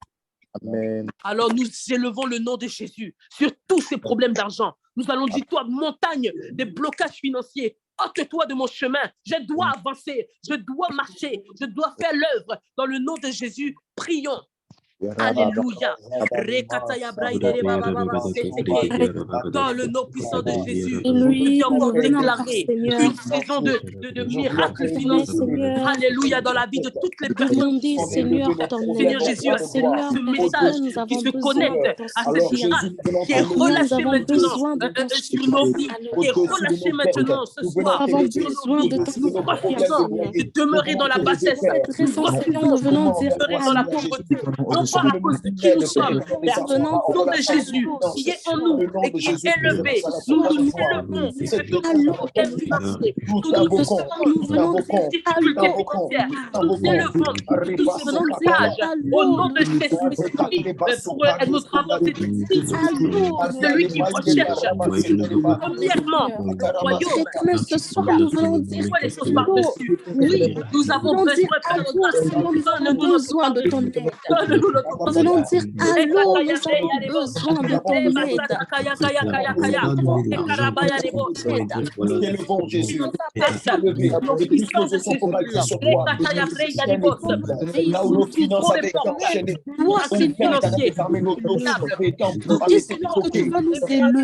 Amen.
Alors nous élevons le nom de Jésus sur tous ces problèmes d'argent. Nous allons dire, toi, montagne des blocages financiers, ôte-toi de mon chemin. Je dois avancer, je dois marcher, je dois faire l'œuvre. Dans le nom de Jésus, prions. Alléluia. Dans le nom puissant de Jésus, nous avons déclaré une saison de miracles financiers. Alléluia, dans la vie de toutes les personnes. Seigneur Jésus, ce message qui se connecte à ce miracle qui est relâché maintenant sur nos vies, qui est relâché maintenant ce soir. Nous refusons de demeurer dans la bassesse. Nous refusons de demeurer dans la pauvreté. Non pas à cause de qui nous sommes, mais à cause du nom de Jésus qui est en nous et qui est élevé. Nous nous élevons de tout problème financier. Nous venons de ces difficultés financières. Nous élevons tous ces blocages au nom de Jésus pour notre avancée de celui qui recherche premièrement le royaume.
Ce soir, nous venons dire
les choses par-dessus. Oui, nous avons besoin
de ton aide. Nous allons dire allô, nous avons besoin de ton aide.
Élevons Jésus. Là où nos finances avaient été enchaînées,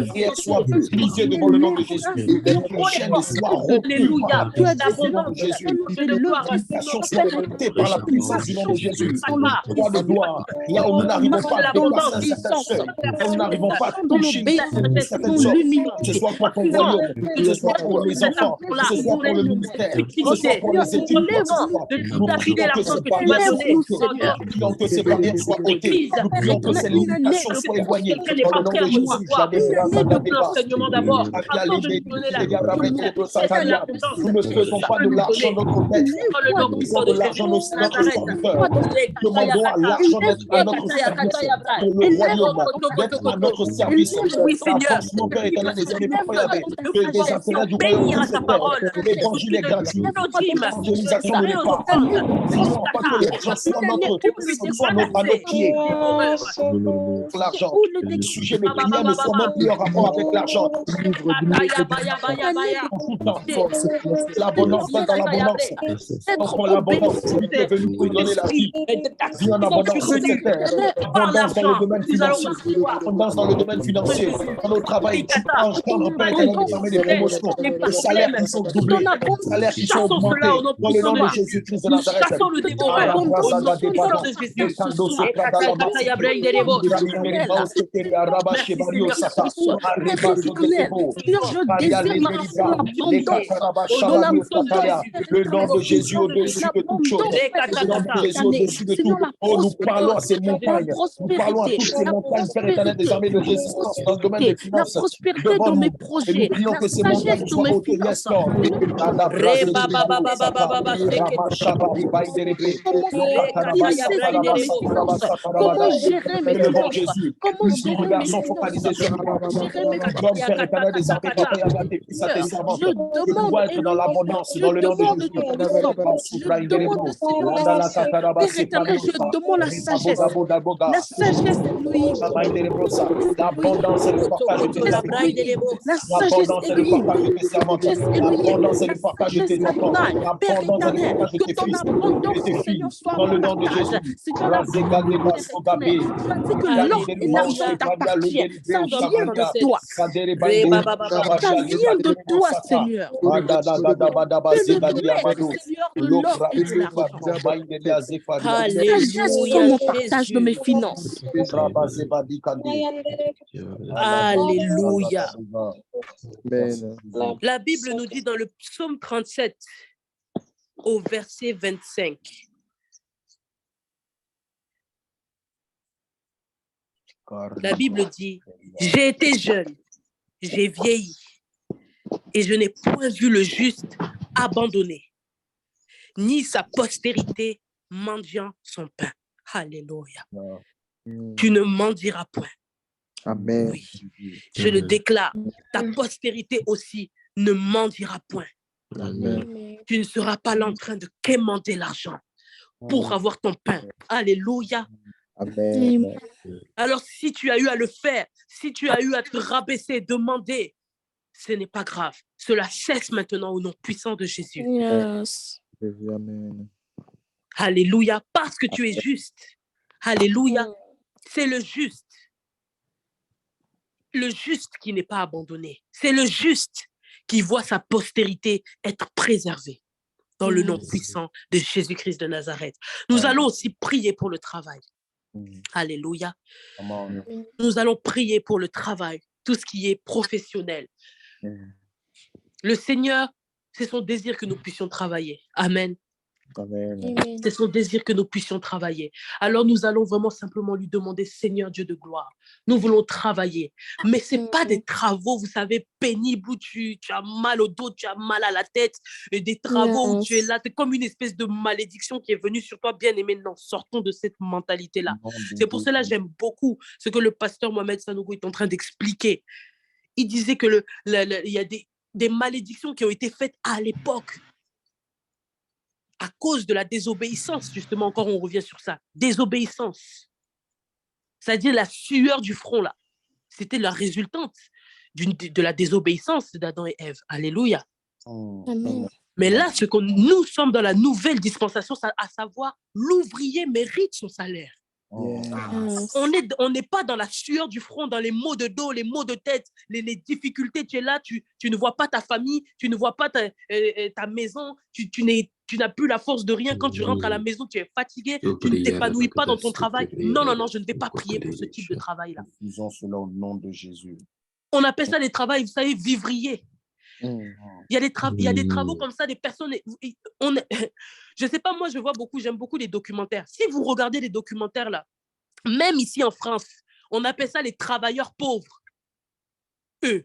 prière soit brisée devant le nom de Jésus. Les chaînes soient rompues par le nom de Jésus. L'obligation soit arrêtée par la puissance du nom de Jésus. Croix de gloire. Là où nous n'arrivons pas à dépasser un certain seuil, là où nous n'arrivons pas à toucher une certaine sorte, que ce soit pour ton royaume, que ce soit pour les enfants, que ce soit pour le ministère, que ce soit pour les études, nous prions que ces barrières soient ôtées, nous prions que ces limitations soient éloignées. Dans le nom de Jésus, nous ne faisons pas de l'argent notre maître, nous faisons de l'argent notre serviteur. Demandons à l'argent d'être à notre service, pour le royaume, d'être à notre service. Avance mon Père éternel, les amis, papa Yahvé, que des intérêts du royaume de ce Père, l'évangile est gratuit, l'évangélisation ne l'est pas. Prions pas que l'argent soit à nos pieds. L'argent, le sujet de prière ne soit même plus en rapport avec l'argent. L'abondance va dans l'abondance. Quand l'abondance, celui qui est venu pour donner la vie, vie en abondance sur cette terre. Abondance dans le domaine financier. Abondance dans le domaine financier. Dans notre travail, tu engendre, Père éternel, désormais des promotions. Les salaires qui sont doublés. Les salaires qui sont augmentés. Dans le nom de Jésus-Christ de Nazareth.
Chassons le dévoreur. Au nom de Jésus.
Le nom de Jésus au-dessus de toute chose. Le nom de Jésus au-dessus de tout. Oh, nous parlons parlons à ces
la
montagnes. Nous parlons à
prospérité,
toutes ces
la
montagnes, Père éternel, des armées de
prospérité,
résistance dans le domaine des
la
finances
prospérité
devant
dans mes
nous. Et nous
projets,
prions
la
que ces
sagesse
montagnes
dans
soient
mes
ôtées.
finances.
Yes, Lord. Nada
Re
brase
ba ba ba
de
ba ba ba ba
sata.
ba seke.
Rama shaba riba iderebe.
Comment
Re
Lokataraba
kataya
optimiser
sataraba
mes
braiderebo.
saturaba
finances, comment
satarabada.
gérer mes
Élevons
finances,
Jésus.
comment
Nous nous
gérer mes
regardons
finances,
focalisés sur toi.
comment gérer mes
Tu donnes,
Kataya
Père
finances.
kata
éternel, des
kata
armées à
kata.
paix, à tes fils, à tes
Seigneur,
servantes,
je
de
demande
pouvoir être dans l'abondance,
je
dans le nom de
demande
Jésus.
cette puissance. Je demande cette puissance. Père éternel, je demande la sagesse. La sagesse, Elohim.
L'abondance et le partage de tes
Koto ya
services.
Elohim.
braiderebo.
La sagesse,
L'abondance et le
Elohim.
partage de tes servantes.
Sagesse, Elohim.
L'abondance et
La
le partage de
sagesse
tes enfants.
animale. Père
L'abondance et le
éternel,
partage de
que
tes
ton
fils et de
abondance,
tes
Seigneur,
filles.
soit
Dans
mon
le nom de
partage.
Jésus.
Seigneur,
Razega
l'abondance,
deba
Père éternel.
sogabe.
Tu as dit que l'or et
Gaïdelebo,
l'argent
Alléluia.
Sevalia,
t'appartient. Ça
Lodelebe,
Dans
vient
le nom
de
de
Savalia,
toi.
Sadere
Re ba
Baïdere,
ba ba ba ba.
Ça
Savalia,
vient de
Legadebo,
toi,
Sata,
Seigneur.
Adada Gadabadaba,
Que le
Zebadia
Dieu,
Amado,
Seigneur, de l'or
Lopra,
et de l'argent.
Sefado, Maïdelia, Zefaria,
Sagesse soit
Alléluia
mon partage de mes
Jésus.
finances.
Rabba, Zebadi, Kande,
Alléluia.
Amen.
La Bible nous dit dans le psaume 37 au verset 25. La Bible dit, j'ai été jeune, j'ai vieilli, et je n'ai point vu le juste abandonné, ni sa postérité mendiant son pain. Alléluia. Tu ne mendiras point.
Amen.
Oui, je le déclare, ta postérité aussi ne mendiera point.
Amen.
Tu ne seras pas là en train de quémander l'argent pour avoir ton pain. Alléluia.
Amen.
Alors, si tu as eu à le faire, si tu as eu à te rabaisser, demander, ce n'est pas grave. Cela cesse maintenant au nom puissant de Jésus.
Yes.
Amen.
Alléluia, parce que tu es juste. Alléluia, c'est le juste. Le juste qui n'est pas abandonné. C'est le juste qui voit sa postérité être préservée dans le nom puissant de Jésus-Christ de Nazareth. Nous allons aussi prier pour le travail. Alléluia. Nous allons prier pour le travail, tout ce qui est professionnel. Le Seigneur, c'est son désir que nous puissions travailler. Amen.
Amen.
C'est son désir que nous puissions travailler. Alors nous allons vraiment simplement lui demander, Seigneur Dieu de gloire, nous voulons travailler. Mais ce n'est pas des travaux, vous savez, pénibles où tu as mal au dos, tu as mal à la tête, et des travaux où tu es là. C'est comme une espèce de malédiction qui est venue sur toi, bien aimé. Non, sortons de cette mentalité-là. C'est pour cela que j'aime beaucoup ce que le pasteur Mohamed Sanogo est en train d'expliquer. Il disait que il y a des malédictions qui ont été faites à l'époque à cause de la désobéissance, justement, encore on revient sur ça, désobéissance. C'est-à-dire la sueur du front, là. C'était la résultante de la désobéissance d'Adam et Ève. Alléluia.
Amen.
Mais là, nous sommes dans la nouvelle dispensation, à savoir, l'ouvrier mérite son salaire.
Yes.
On n'est pas dans la sueur du front, dans les maux de dos, les maux de tête, les difficultés. Tu es là, tu ne vois pas ta famille, tu ne vois pas ta maison, tu n'as plus la force de rien. Quand tu rentres à la maison, tu es fatigué, tu ne t'épanouis pas dans ton travail. Non, non, non, je ne vais pas prier pour ce type de travail-là.
Faisons cela au nom de Jésus.
On appelle ça des travaux, vous savez, vivriers. Il y a des travaux comme ça, des personnes. Je ne sais pas, moi, j'aime beaucoup les documentaires. Si vous regardez les documentaires là, même ici en France, on appelle ça les travailleurs pauvres. Eux.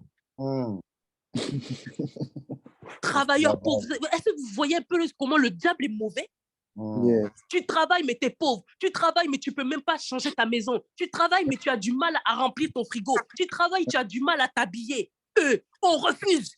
Travailleurs pauvres. Est-ce que vous voyez un peu comment le diable est mauvais? Tu travailles, mais tu es pauvre. Tu travailles, mais tu ne peux même pas changer ta maison. Tu travailles, mais tu as du mal à remplir ton frigo. Tu travailles, tu as du mal à t'habiller. Eux, on refuse.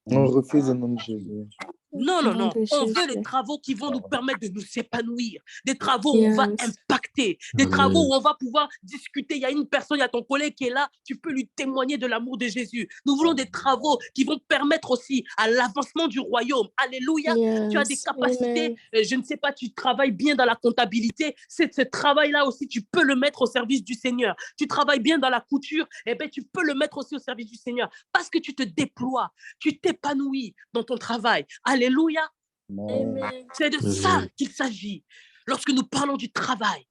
On refuse au nom de Jésus.
Non, non, non. On veut des travaux qui vont nous permettre de nous épanouir. Des travaux où on va impacter. Des travaux où on va pouvoir discuter. Il y a une personne, il y a ton collègue qui est là. Tu peux lui témoigner de l'amour de Jésus. Nous voulons des travaux qui vont permettre aussi à l'avancement du royaume. Alléluia. Tu as des capacités. Je ne sais pas, tu travailles bien dans la comptabilité. Ce travail-là aussi, tu peux le mettre au service du Seigneur. Tu travailles bien dans la couture. Eh bien, tu peux le mettre aussi au service du Seigneur. Parce que tu te déploies. Tu t'épanouis dans ton travail. Alléluia.
Amen.
C'est de ça qu'il s'agit. Lorsque nous parlons du travail,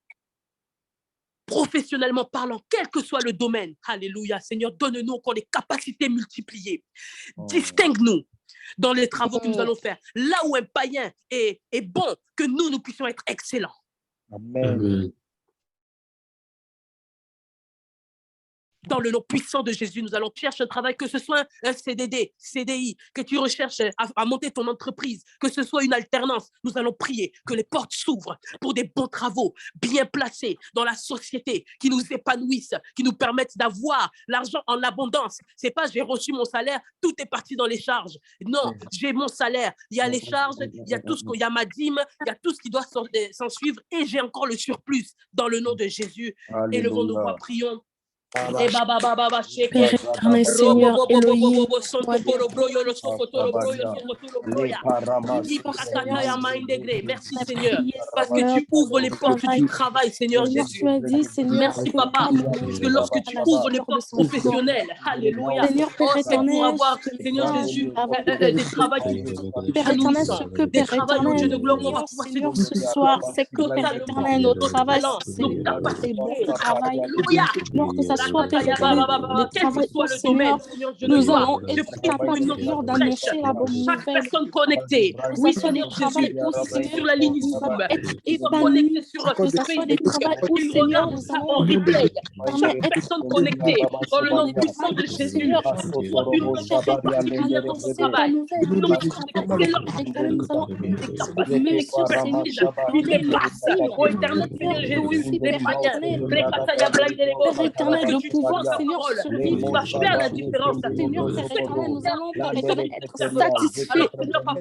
professionnellement parlant, quel que soit le domaine, alléluia, Seigneur, donne-nous encore des capacités multipliées. Distingue-nous dans les travaux que nous allons faire. Là où un païen est bon, que nous puissions être excellents.
Amen.
Dans le nom puissant de Jésus, nous allons chercher un travail, que ce soit un CDD, CDI, que tu recherches à monter ton entreprise, que ce soit une alternance. Nous allons prier que les portes s'ouvrent pour des bons travaux, bien placés dans la société, qui nous épanouissent, qui nous permettent d'avoir l'argent en abondance. C'est pas j'ai reçu mon salaire, tout est parti dans les charges. Non, j'ai mon salaire, il y a les charges, il y a tout il y a ma dîme, il y a tout ce qui doit s'en suivre et j'ai encore le surplus dans le nom de Jésus. Élevons nos voix, prions.
Père éternel, Seigneur Elohim,
merci Seigneur, parce que tu ouvres les portes du travail, Seigneur Jésus. Merci Papa, parce que lorsque tu ouvres les portes professionnelles, alléluia, c'est pour avoir, Seigneur Jésus, des travails qui
Père éternel, ce que Père éternel, Seigneur, ce soir, c'est que Père éternel, notre travail, c'est bon travail, alors que ça soit Père éternel, le travail au Seigneur, nous allons être capables, Seigneur, d'annoncer la bonne nouvelle.
Personne connectée,
Oui, ce soit des travails au Seigneur,
sur la ligne
nous allons
Zoom,
être épanouis, que ce soit des travails au Seigneur, nous allons
chaque personne connectée dans le nom puissant de Jésus.
Seigneur, une particulière dans cette nouvelle, nous allons mais Seigneur,
qui dépasse au éternel Seigneur Jésus, les païens, les Père
éternel, de pouvoir, Seigneur, survivre,
tu vas faire la différence,
Seigneur, Père éternel, nous allons, Père éternel, être satisfaits.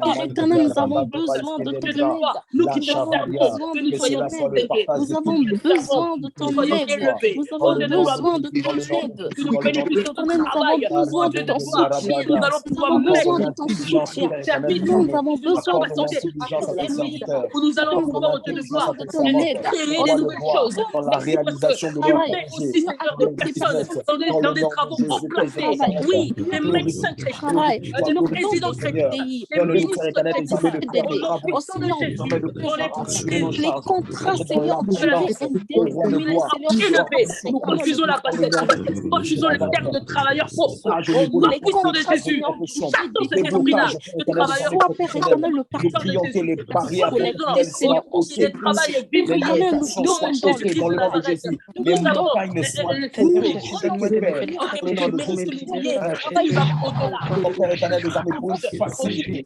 Père éternel, nous avons besoin de ton aide.
Nous qui
Nous avons besoin de ton aide. Nous avons besoin de ton aide. Nous avons besoin de ton aide. Père éternel, nous avons besoin de ton soutien. Nous avons besoin de ton soutien. Nous avons besoin de ton soutien.
Nous allons pouvoir te
besoin de ton aide.
créer des nouvelles choses.
Dans la réalisation de
Aussi des personnes dans des travaux haut placés. Oui, des médecins chrétiens, de nos présidents chrétiens, des ministres
les contrats, Seigneur,
nous refusons la bassesse, nous refusons les termes de travailleurs faux. Au nom puissant de Jésus, chassons cet esprit-là de travailleurs faux.
Père éternel, le
triompher les barrières
Seigneur, des travailleurs vivants,
dans le nom de Jésus. Les montagnes soient coupées. Père éternel, nous avons pour une facilité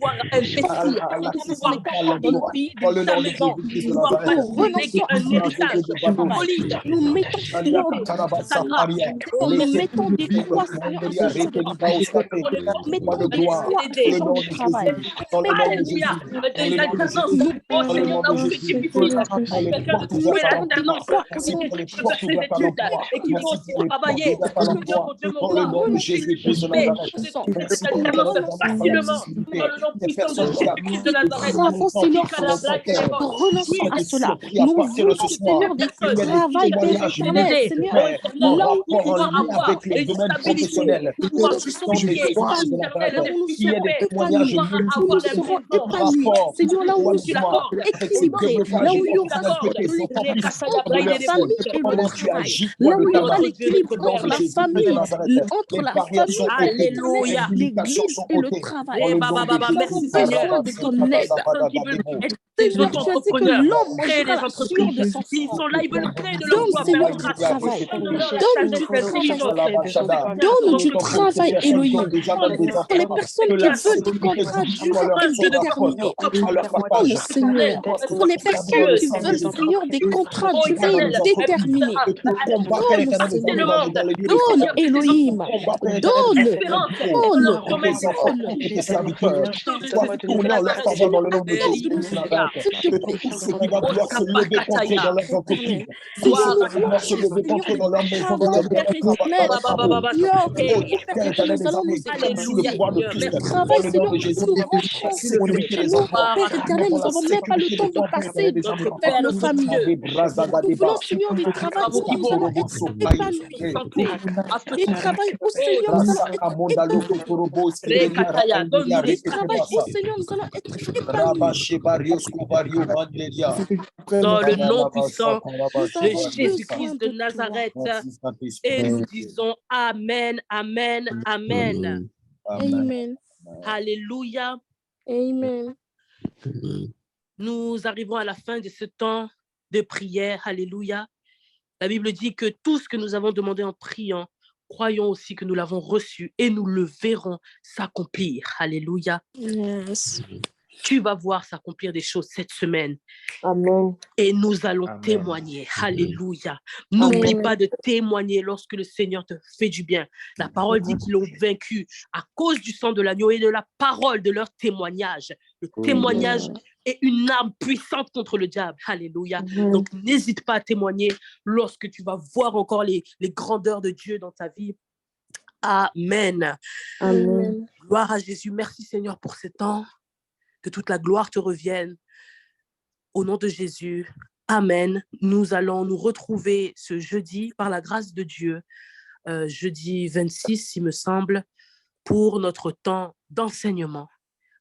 dans le nom de Jésus.
Nous mettons Seigneur, nous mettons des croix, Seigneur, nous mettons des croix sur le travail.
Dans le nom de Jésus.
Et qui vont travailler
dans le nom de Jésus Christ de Nazareth.
Facilement, dans le nom puissant de Jésus de Nazareth.
Renonçons à cela. Nous voulons, Seigneur, des travail éternel, Seigneur, là où nous pouvons avoir
les domaines professionnels,
il y a des témoignages, où nous serons épanouis, Seigneur, là où nous serons équilibrés, là où il y aura entre la famille et le travail, là où il y aura l'équilibre entre la famille,
alléluia,
l'église et le travail. Nous avons besoin de ton aide. Seigneur, tu as dit que l'homme mangera sûr de son sang. Donne, Seigneur, du travail. Donne du travail. Donne du travail, Elohim. Pour les personnes qui veulent des contrats durs et déterminés. Oh, Seigneur. Pour les personnes qui veulent, Seigneur, des contrats durs et déterminés. Donne, Seigneur. Donne, Elohim. Donne.
Qui va vouloir se lever contre dans leur entreprise, qui va vouloir se lever contre dans leur maison, dans leur sous le poids de Christ, dans le nom de Jésus,
Père éternel, nous n'avons même pas le temps de passer vers nos familles. Nous voulons, Seigneur, du travail où nous allons être épanouis. Et travail où, Seigneur, nous allons être épanouis. Et travail où, Seigneur, nous allons être épanouis.
Dans le nom puissant de Jésus-Christ de Nazareth. Et nous disons Amen, Amen, Amen.
Amen.
Alléluia.
Amen.
Nous arrivons à la fin de ce temps de prière. Alléluia. La Bible dit que tout ce que nous avons demandé en priant, croyons aussi que nous l'avons reçu et nous le verrons s'accomplir. Alléluia.
Yes.
Tu vas voir s'accomplir des choses cette semaine.
Amen.
Et nous allons
Amen.
témoigner. Alléluia. N'oublie pas de témoigner lorsque le Seigneur te fait du bien. La parole dit qu'ils l'ont vaincu à cause du sang de l'agneau et de la parole de leur témoignage. Le témoignage est une arme puissante contre le diable. Alléluia. Donc, n'hésite pas à témoigner lorsque tu vas voir encore les grandeurs de Dieu dans ta vie. Amen.
Amen.
Gloire à Jésus. Merci Seigneur pour ce temps. Que toute la gloire te revienne. Au nom de Jésus, Amen. Nous allons nous retrouver ce jeudi, par la grâce de Dieu, jeudi 26, il me semble, pour notre temps d'enseignement.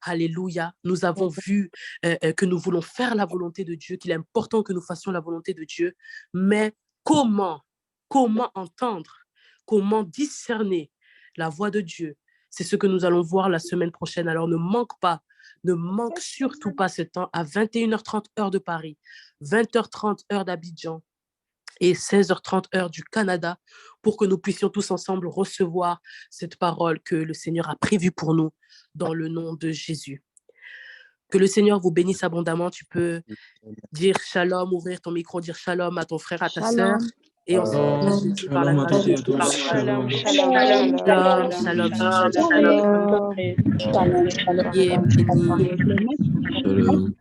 Alléluia. Nous avons vu que nous voulons faire la volonté de Dieu, qu'il est important que nous fassions la volonté de Dieu. Mais comment entendre, comment discerner la voix de Dieu? C'est ce que nous allons voir la semaine prochaine. Alors ne manque surtout pas ce temps à 21h30 heure de Paris, 20h30 heure d'Abidjan et 16h30 heure du Canada pour que nous puissions tous ensemble recevoir cette parole que le Seigneur a prévue pour nous dans le nom de Jésus. Que le Seigneur vous bénisse abondamment. Tu peux dire shalom, ouvrir ton micro, dire shalom à ton frère, à ta sœur. Et ensuite, je dis par la grâce de Dieu.
Shalom.
Shalom. Soyez bénis.
Shalom.